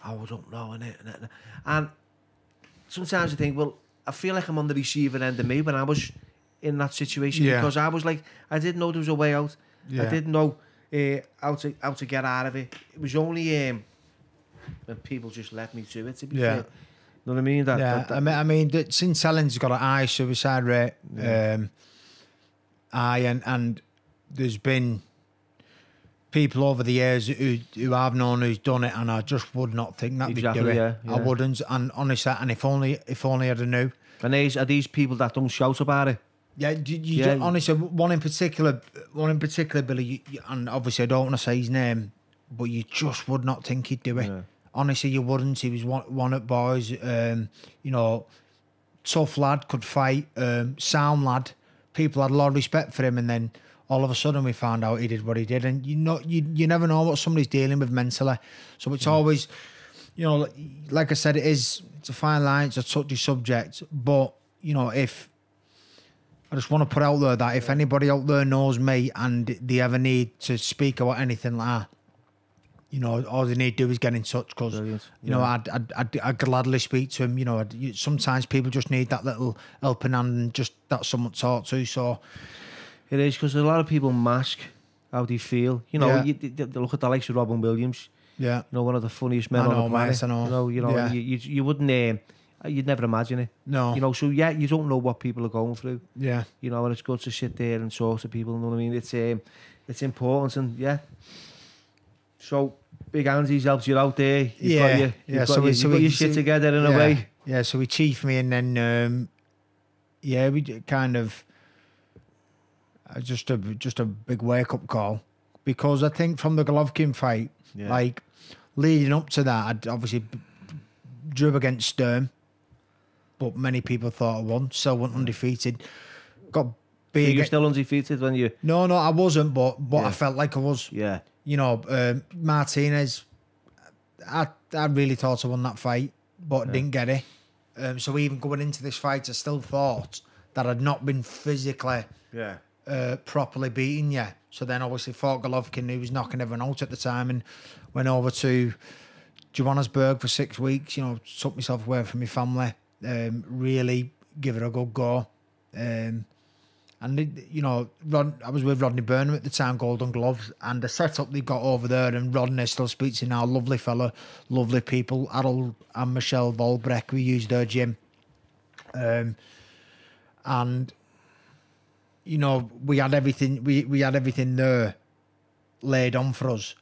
Oh, I don't know, and sometimes I think, well, I feel like I'm on the receiving end of me when I was in that situation, because I was like, I didn't know there was a way out. I didn't know how to get out of it. It was only when people just left me to it, to be fair. You know what I mean? I mean, since Helen's got an high suicide rate, and there's been people over the years who I've known who's done it, and I just would not think that they'd do it. I wouldn't, and honestly, and if only I'd have knew. And are these people that don't shout about it? Yeah, just, honestly, one in particular, Billy, and obviously I don't want to say his name, but you just would not think he'd do it. Yeah. Honestly, you wouldn't. He was one at boys, tough lad, could fight, sound lad. People had a lot of respect for him, and then all of a sudden we found out he did what he did, and you never know what somebody's dealing with mentally. So it's always, like I said, it's a fine line, it's a touchy subject, but if I just want to put out there that if anybody out there knows me and they ever need to speak about anything like that, all they need to do is get in touch, because I'd gladly speak to him. Sometimes people just need that little helping hand and just that someone to talk to. So it is, because a lot of people mask how they feel. You look at the likes of Robin Williams. Yeah, one of the funniest men on the planet. I know. You wouldn't. You'd never imagine it. No. So you don't know what people are going through. Yeah. And it's good to sit there and talk to people. You know what I mean? It's important, and So Big Andy's helped you out there. You've got your shit together in a way. Yeah. So he chiefed me, and then we kind of just a big wake up call, because I think from the Golovkin fight, like leading up to that, I'd obviously drew against Sturm, but many people thought I won. Still went undefeated. Got big. So you're still undefeated when you? No, I wasn't, but I felt like I was. Yeah. Martinez, I really thought I won that fight, but didn't get it. So even going into this fight, I still thought that I'd not been physically properly beaten yet. So then obviously fought Golovkin, who was knocking everyone out at the time, and went over to Johannesburg for 6 weeks. Took myself away from my family. Really give it a good go. And I was with Rodney Burnham at the time, Golden Gloves, and the setup they got over there, and Rodney still speaks to now, lovely fella, lovely people. Harold and Michelle Volbrecht, we used their gym. And we had everything there laid on for us.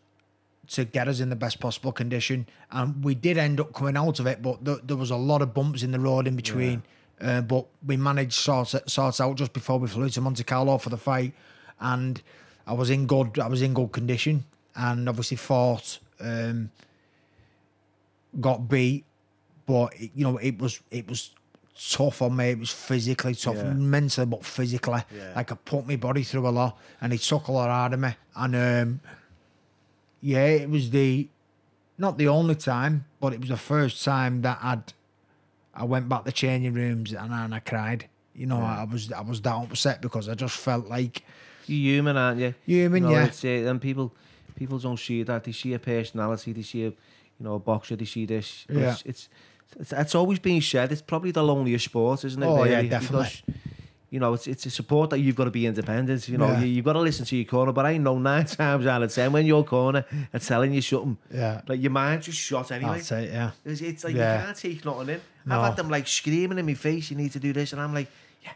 to get us in the best possible condition. And we did end up coming out of it, but there was a lot of bumps in the road in between. But we managed to sort out just before we flew to Monte Carlo for the fight, and I was in good condition, and obviously fought, got beat, but it was tough on me. It was physically tough, mentally, but physically. Like, I put my body through a lot, and he took a lot out of me. And it was not the only time, but it was the first time that I went back to changing rooms and I cried. I was that upset because I just felt like, you're human, aren't you? Human, yeah. And people don't see that. They see a personality. They see a boxer. They see this. Yeah. It's always been said. It's probably the loneliest sport, isn't it? Oh, really? yeah, definitely. Because, it's a support that you've got to be independent. You've got to listen to your corner. But I know 9 times out of 10 when your corner are telling you something, like, your mind's just shot anyway. That's it, yeah. It's like you can't take nothing in. No. I've had them like screaming in my face, you need to do this, and I'm like, yeah.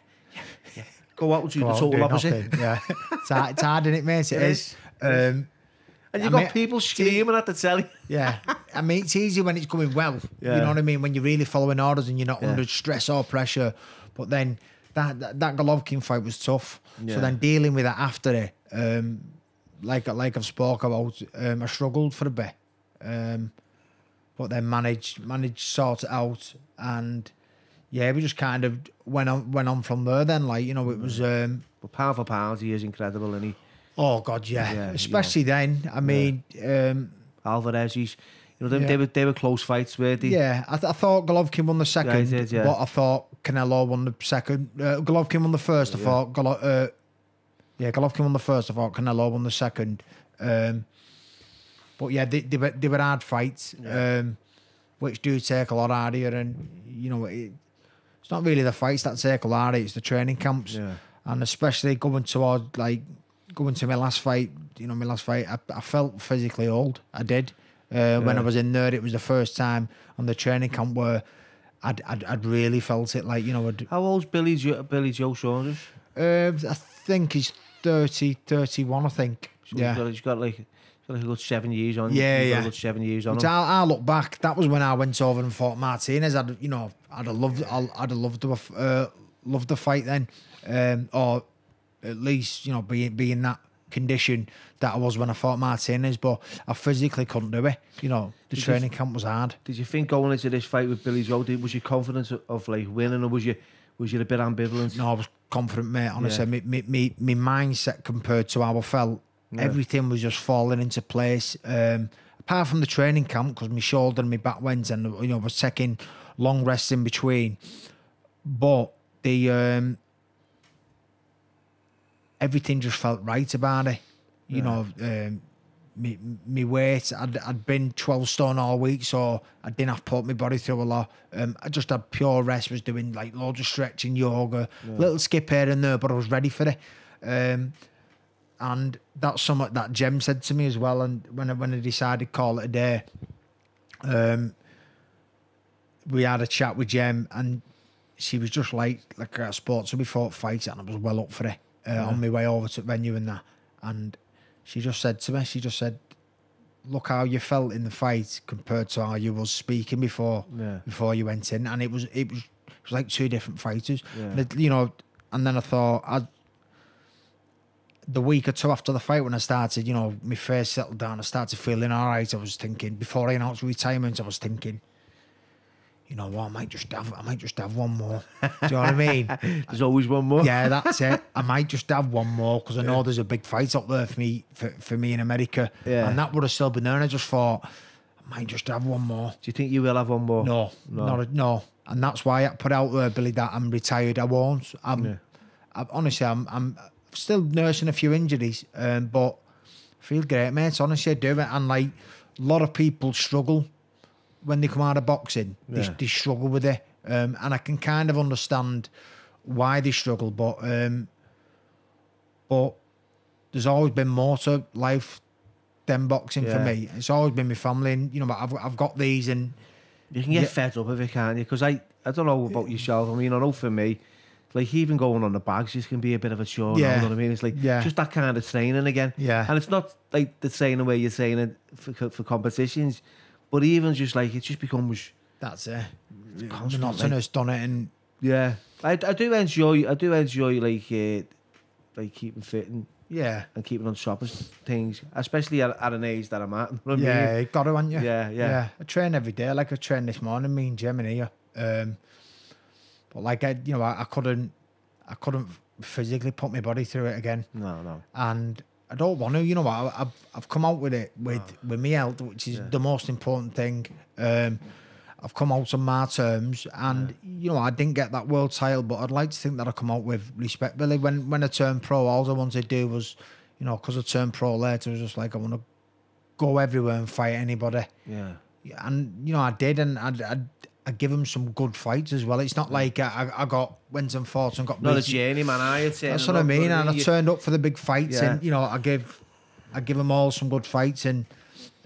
Go out and do the total opposite. Nothing, yeah. It's hard, isn't it, mate? It is. And you've got people screaming at the telly. Yeah. I mean, it's easy when it's going well. Yeah. You know what I mean? When you're really following orders and you're not under stress or pressure. But then that Golovkin fight was tough. Yeah. So then dealing with that after it, like I've spoke about, I struggled for a bit. But then managed to sort it out, and we just kind of went on from there. Then, like, it was. But pound for pound, he is incredible, isn't he? Oh God, yeah. Especially then. I mean, Alvarez, they were close fights, weren't they? Yeah, I thought Golovkin won the second, Yeah, he did, yeah. but I thought Canelo won the second. Golovkin won the first. I thought Golovkin won the first. I thought Canelo won the second. But yeah, they were hard fights, which do take a lot out of you. And it's not really the fights that take a lot out of you, it's the training camps. Yeah. And especially going to my last fight. I felt physically old. I did. When I was in there, it was the first time on the training camp where I'd really felt it. Like, How old's Billy Joe Saunders? I think he's 31. I think. So he's got like a good 7 years on. Yeah. Got a good 7 years on. Which him. I look back. That was when I went over and fought Martinez. I'd have loved the fight then, or at least be in that condition that I was when I fought Martinez. But I physically couldn't do it. The training camp was hard. Did you think going into this fight with Billy Joe, was you confident of like winning, or was you a bit ambivalent? No, I was confident, mate. Honestly, my mindset compared to how I felt. Yeah. Everything was just falling into place. Apart from the training camp, because my shoulder and my back went, and I was taking long rests in between. But the everything just felt right about it. My weight, I'd been 12 stone all week, so I didn't have to put my body through a lot. I just had pure rest, was doing like loads of stretching, yoga, little skip here and there, but I was ready for it. And that's something that Jem said to me as well. And when I decided to call it a day, we had a chat with Jem, and she was just like a sports. So we fought fights, and I was well up for it on my way over to the venue and that. And she just said to me, look how you felt in the fight compared to how you was speaking before you went in, and it was like two different fighters. Yeah. And then I thought the week or two after the fight, when I started, my face settled down, I started feeling all right. I was thinking, before I announced retirement, I was thinking, what, I might just have one more. Do you know what I mean? There's always one more. Yeah, that's it. I might just have one more, because I know there's a big fight up there for me in America. Yeah. And that would have still been there. And I just thought, I might just have one more. Do you think you will have one more? No. And that's why I put out there, Billy, that I'm retired. I won't. I'm still nursing a few injuries, but I feel great, mate. Honestly, I do it. And like, a lot of people struggle when they come out of boxing. They struggle with it, and I can kind of understand why they struggle. But there's always been more to life than boxing for me. It's always been my family, and but I've got these, and you can get fed up of it, can't you? Because I don't know about yourself. I mean, I know for me, like even going on the bags just can be a bit of a chore. Yeah. You know what I mean? It's like just that kind of training again. Yeah. And it's not like the training where you're training for competitions, but even just like it just becomes. That's it. constant, Monotonous, done it, and yeah. I do enjoy like keeping fit and keeping on top of things, especially at an age that I'm at. You know what I mean? you got to, haven't you? Yeah. I train every day. Like I trained this morning, me and Jim in here. But like I couldn't physically put my body through it again. No. And I don't want to. You know what? I've come out with it with my health, which is the most important thing. I've come out on my terms, and you know I didn't get that world title, but I'd like to think that I come out with respect. Really, when I turned pro, all I wanted to do was, you know, because I turned pro later, I was just like I want to go everywhere and fight anybody. Yeah. And you know I did, and I give him some good fights as well. It's not like I got wins and fought and got Not a beaten. journeyman, I say. That's what I mean. And I turned up for the big fights, and you know I give them all some good fights, and.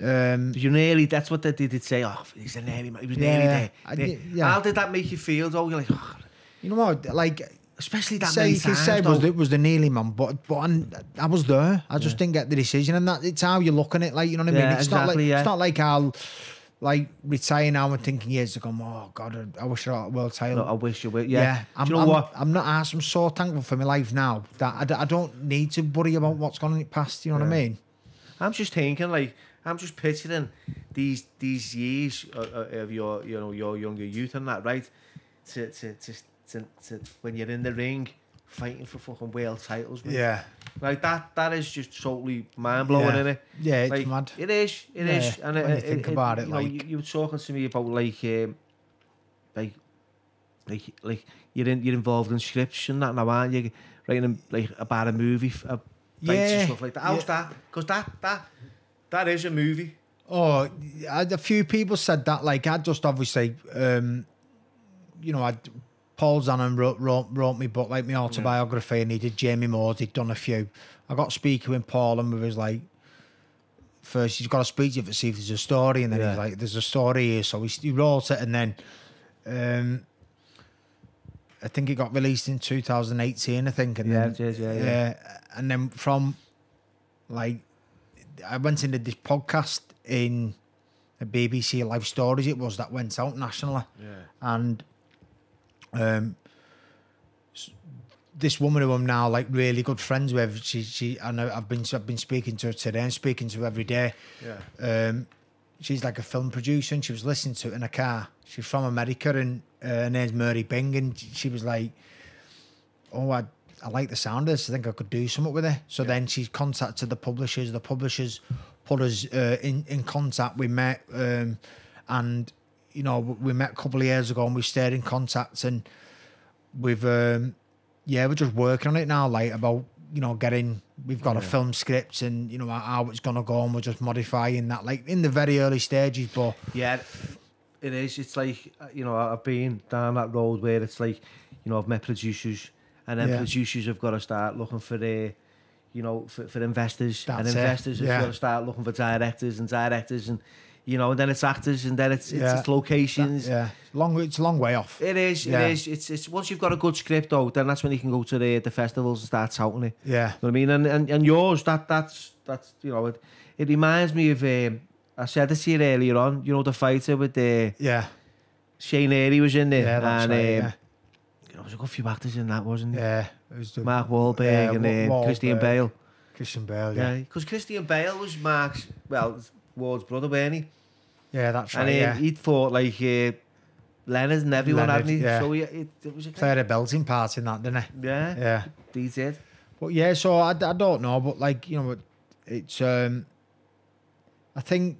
You nearly, that's what they did say. Oh, he's a nearly man. He was nearly there. How did that make you feel though? You're like, oh. You know what? Like, especially that say, many you can times. say it was the nearly man, but I was there. I just didn't get the decision, and that it's how you look at it. Like, you know what I mean? It's exactly, it's not like I'll like retire now and thinking years to come. Oh God, I wish I got a world title. No, I wish you would. Yeah. I'm, Do you know what? I'm not asked. I'm so thankful for my life now that I don't need to worry about what's gone in the past. You know what I mean? I'm just thinking, like, I'm just picturing these years of your younger youth and that, right? To when you're in the ring fighting for fucking world titles, man. Yeah. Like that is just totally mind blowing, isn't it? Yeah, it's like, mad. It is. And when you think about it, you know, you were talking to me about like you're involved in scripts and that now, aren't you? Writing like about a movie, and stuff like that. How's that? Because that is a movie. Oh, a few people said that. Like, I just obviously, you know, Paul Zannon wrote me book, like my autobiography, and he did Jamie Moore's. He'd done a few. I got speaking with Paul, and we was like, first he's got to speak to you to see if there's a story, and then he's like, "There's a story here." So he wrote it, and then I think it got released in 2018. I think, and then, and then from like. I went into this podcast in a BBC Live Stories. It was that went out nationally, and this woman who I'm now like really good friends with. She I know I've been speaking to her today and speaking to her every day. She's like a film producer, and she was listening to it in a car. She's from America, and her name's Mary Bing, and she was like, "Oh, I like the sound of this. I think I could do something with it." So then she contacted the publishers. The publishers put us in contact. We met, and you know, we met a couple of years ago, and we stayed in contact. And we've, we're just working on it now. Like about, you know, we've got a film script, and you know how it's gonna go, and we're just modifying that, like in the very early stages. But yeah, it is. It's like, you know, I've been down that road where it's like, you know, I've met producers. And then producers have got to start looking for you know, for investors. And investors have got to start looking for directors, and you know, and then it's actors, and then it's locations. It's a long way off. It is. It's once you've got a good script though, then that's when you can go to the festivals and start touting it. Yeah. You know what I mean? And yours, that's you know, it reminds me of I said this to you earlier on, you know, the fighter with the Shane Airy was in there. Yeah, that's right. There was a good few actors in that, wasn't there? Yeah, it was Mark Wahlberg and Christian Bale. Christian Bale, yeah. Because Christian Bale was Ward's brother, wasn't he? Yeah, that's right. And he'd fought like Leonard and everyone, hadn't he? Yeah. So it was played a belting part in that, didn't he? Yeah, he did. But yeah, so I don't know, but like, you know, it's I think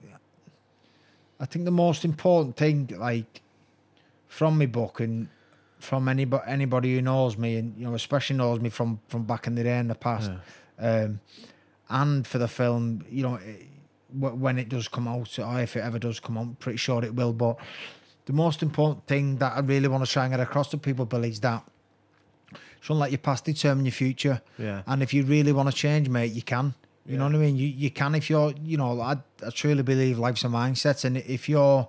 the most important thing, like from my book and from anybody who knows me, and you know, especially knows me from back in the day in the past, and for the film, you know, when it does come out, or if it ever does come out, I'm pretty sure it will. But the most important thing that I really want to try and get across to people, Bill, is that shouldn't let your past determine your future. Yeah. And if you really want to change, mate, you can. You know what I mean? You can if you're, you know, I truly believe life's a mindset, and if you're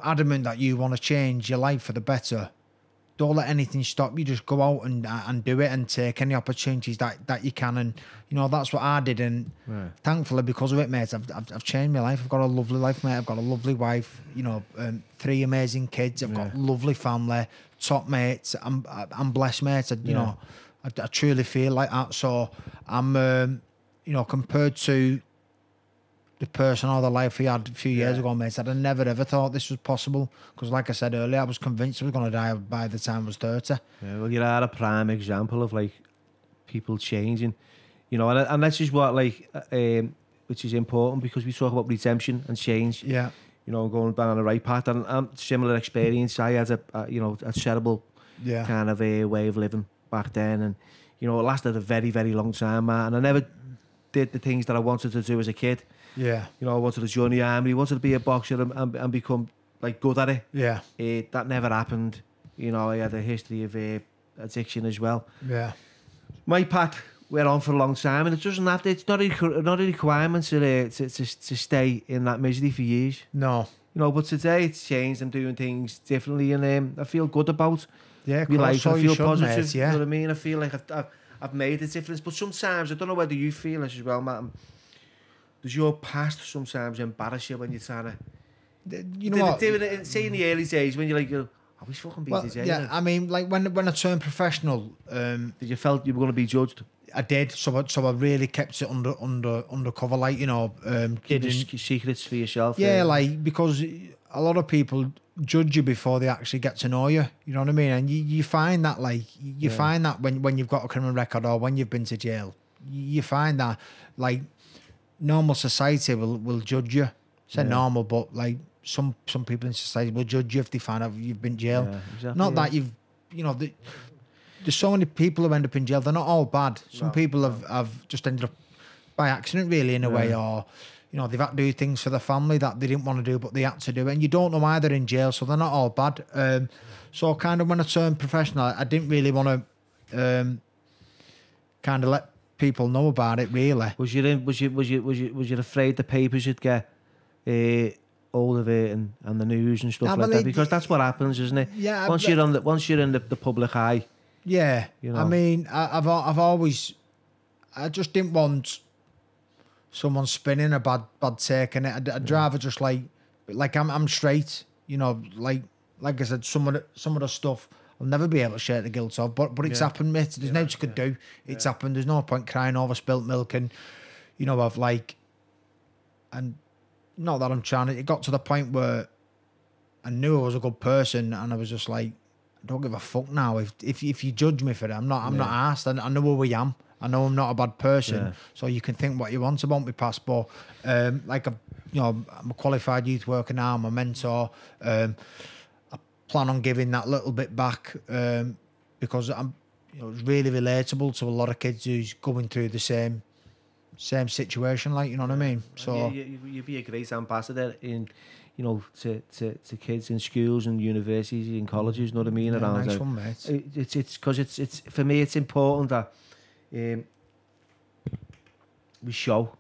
adamant that you want to change your life for the better, don't let anything stop you. Just go out and do it and take any opportunities that you can. And you know, that's what I did. And thankfully, because of it, mate, I've changed my life. I've got a lovely life, mate. I've got a lovely wife. You know, 3 amazing kids. I've got lovely family, top mates. I'm blessed, mate. You know, I truly feel like that. So I'm, you know, compared to the person or the life he had a few years ago, mate, I'd have never ever thought this was possible. Because, like I said earlier, I was convinced I was going to die by the time I was 30. Yeah, well, you're a prime example of like people changing, you know, and this is what like, which is important because we talk about redemption and change. Yeah, you know, going down on the right path. And similar experience. I had a terrible kind of a way of living back then, and you know, it lasted a very, very long time, and I never did the things that I wanted to do as a kid. Yeah. You know, I wanted to join the army, wanted to be a boxer and become like good at it. Yeah. That never happened. You know, I had a history of addiction as well. Yeah. My path went on for a long time, and it doesn't have to. It's not a requirement to stay in that misery for years. No. You know, but today it's changed. I'm doing things differently, and I feel good about my life. So I feel positive. Mate, yeah. You know what I mean? I feel like I've made a difference. But sometimes I don't know whether you feel this as well, Matt. Does your past sometimes embarrass you when you're trying to? You know what? Say in the early days when you're like, I wish fucking beat this. Yeah, I mean, like when I turned professional, did you felt you were going to be judged? I did. So I really kept it undercover, like, you know, keeping secrets for yourself. Yeah, like, because a lot of people judge you before they actually get to know you. You know what I mean? And you find that, like, find that when you've got a criminal record or when you've been to jail, you find that, like, normal society will judge you. Say normal, but like some people in society will judge you if they find out you've been in jail. Yeah, exactly, not that you've, you know, there's so many people who end up in jail. They're not all bad. Some people have just ended up by accident, really, in a way, or you know, they've had to do things for their family that they didn't want to do, but they had to do it. And you don't know why they're in jail, so they're not all bad. So kind of when I turned professional, I didn't really want to kind of let people know about it, really. Was you afraid the papers would get all of it and the news and stuff like that? Because that's what happens, isn't it? Yeah. Once you're in the public eye. Yeah. You know? I mean, I've always, I just didn't want someone spinning a bad take in it. I'd rather just like I'm straight, you know, like I said, some of the stuff I'll never be able to share the guilt of, but it's happened, mate. There's no you could do. It's happened. There's no point crying over spilt milk, and you know, I've like, and not that I'm trying to. It got to the point where I knew I was a good person, and I was just like, I don't give a fuck now. If you judge me for it, I'm not arsed. I know who I am. I know I'm not a bad person. So you can think what you want about my past, but like I'm a qualified youth worker now. I'm a mentor. Plan on giving that little bit back because I'm, you know, it's really relatable to a lot of kids who's going through the same situation, like, you know what I mean. So you'd be a great ambassador in, you know, to kids in schools and universities and colleges. You know what I mean? Around nice one, mate. It's because it's for me. It's important that we show,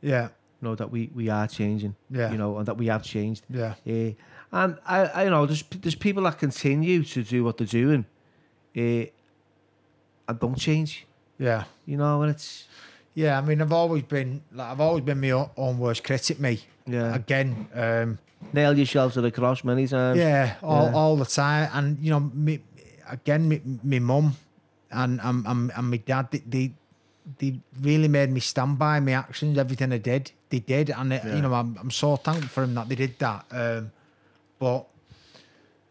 you know, that we are changing, you know, and that we have changed. And I you know, there's people that continue to do what they're doing, and don't change. You know, and it's. I mean, I've always been my own worst critic, me. Again, nail yourself to the cross many times. All the time, and you know, my mum and my dad, they really made me stand by my actions. Everything I did, they did, and you know, I'm so thankful for them that they did that. But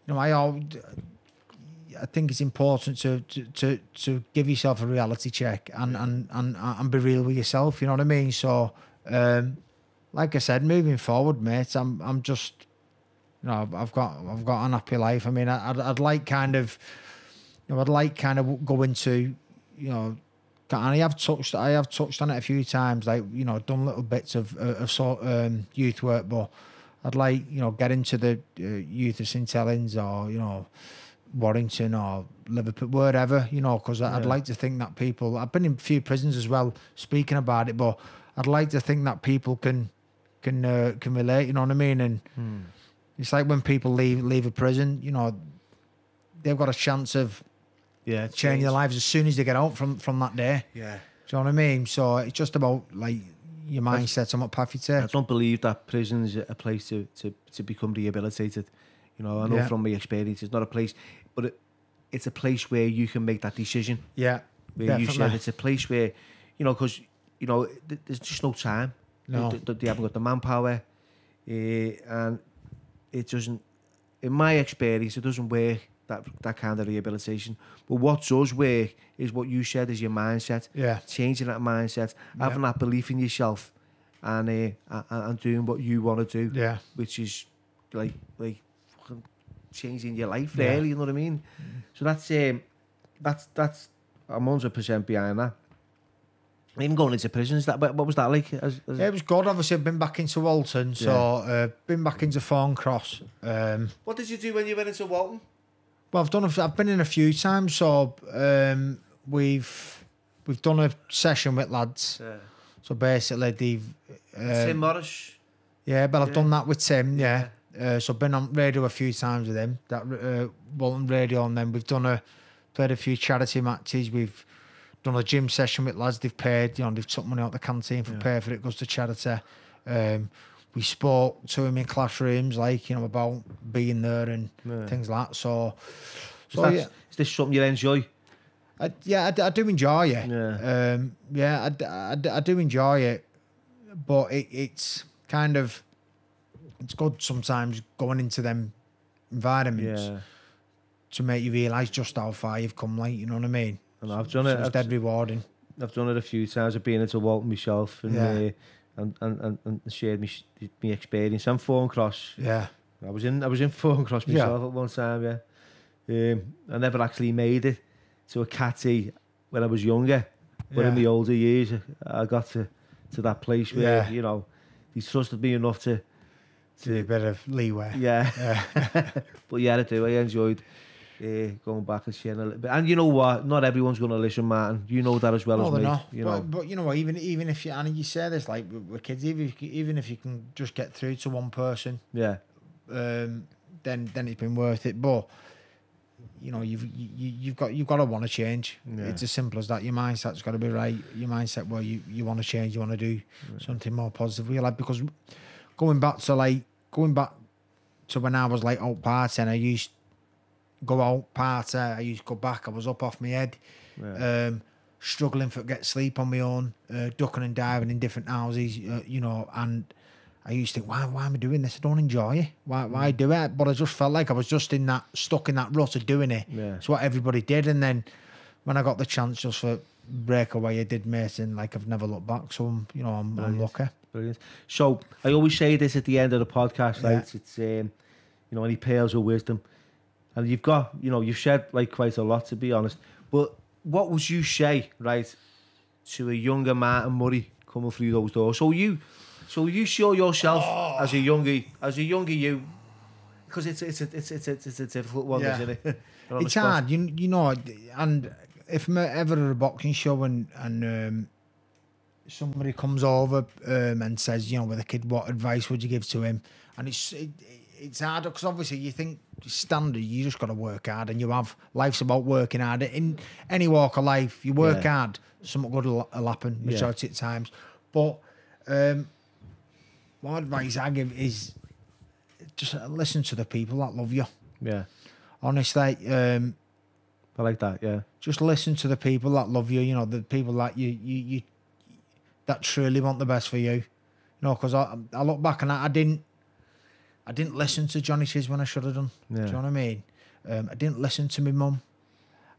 you know, I think it's important to give yourself a reality check and be real with yourself. You know what I mean? So, like I said, moving forward, mate, I'm just, you know, I've got an happy life. I mean, I'd like kind of, you know, go into, you know, and I have touched on it a few times, like, you know, done little bits of youth work, but I'd like, you know, get into the youth of St Helens or, you know, Warrington or Liverpool, wherever, you know, because I'd like to think that people, I've been in a few prisons as well speaking about it, but I'd like to think that people can relate, you know what I mean? And it's like when people leave a prison, you know, they've got a chance of changing their lives as soon as they get out from that day. Yeah. Do you know what I mean? So it's just about like your mindset and what path you take. I don't believe that prison's a place to become rehabilitated. You know, I know from my experience, it's not a place, but it's a place where you can make that decision. Yeah, where definitely. you said it's a place where, you know, because, you know, there's just no time. No. They haven't got the manpower. And it doesn't, in my experience, it doesn't work, that kind of rehabilitation. But what does work is what you said is your mindset. Yeah. Changing that mindset, having that belief in yourself, and doing what you want to do. Yeah. Which is like fucking changing your life, really. You know what I mean? So that's I'm 100% behind that. Even going into prisons, what was that like? Yeah, it was good. Obviously, I've been back into Walton, so been back into Thorncross. What did you do when you went into Walton? Well, I've been in a few times. So we've done a session with lads. Yeah. So basically, they've Tim Morris. Yeah, but I've done that with Tim. Yeah. So I've been on radio a few times with him. That Walton radio, and then we've played a few charity matches. We've done a gym session with lads. They've paid, you know, they've took money out the canteen for pay for it. Goes to charity. We spoke to him in classrooms, like, you know, about being there and things like that. So Is this something you enjoy? I do enjoy it. Yeah. I do enjoy it, but it's kind of, it's good sometimes going into them environments to make you realise just how far you've come, like, you know what I mean? And I've done it. It's dead rewarding. I've done it a few times. I've been into Walton myself and shared my experience. I'm Thorncross. Yeah. I was in Thorncross myself at one time. Yeah. I never actually made it to a catty when I was younger, but in the older years, I got to that place where you know he trusted me enough to a bit of leeway. Yeah. But yeah, I do. I enjoyed going back and sharing a little bit. And you know what? Not everyone's going to listen, Martin. You know that as well as me. Not. You know. But you know what? Even if you, and you say this like with kids, even if you can just get through to one person, then it's been worth it. But you know, you've got to want to change. It's as simple as that. Your mindset's got to be right. Your mindset where you want to change, you want to do something more positive. Like, because going back to when I was like out partying, I used to go out party, I used to go back, I was up off my head, struggling to get sleep on my own, ducking and diving in different houses, you know, and I used to think, why am I doing this? I don't enjoy it. Why do it? But I just felt like I was just stuck in that rut of doing it. It's what everybody did. And then when I got the chance just for break away, I did, mate, and like I've never looked back. So I'm lucky. Brilliant. So I always say this at the end of the podcast, right? It's you know, any pearls of wisdom, and you've got, you know, you've shared like quite a lot, to be honest. But what would you say, right, to a younger Martin Murray coming through those doors? So you show yourself as a younger you, because it's a difficult one, isn't it? It's hard, you know. And if I'm ever at a boxing show and somebody comes over and says, you know, with a kid, what advice would you give to him? And it's hard because obviously you think standard, you just got to work hard, and life's about working hard. In any walk of life, you work hard, something good will happen majority of times. But my advice I give is just listen to the people that love you. Yeah. Honestly, I like that. Yeah. Just listen to the people that love you. You know, the people that you that truly want the best for you. You know, because I look back and I didn't listen to Johnny Chiz when I should have done. Yeah. Do you know what I mean? I didn't listen to my mum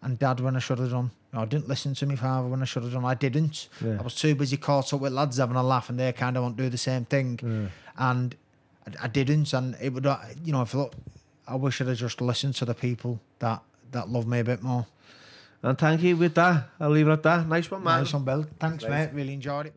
and dad when I should have done. I didn't listen to my father when I should have done. I didn't. Yeah. I was too busy caught up with lads having a laugh, and they kind of want to do the same thing. Yeah. And I didn't. And it would, you know, I wish I'd have just listened to the people that love me a bit more. And thank you with that. I'll leave it at that. Nice one, man. Nice one, Bill. Thanks, mate. Really enjoyed it.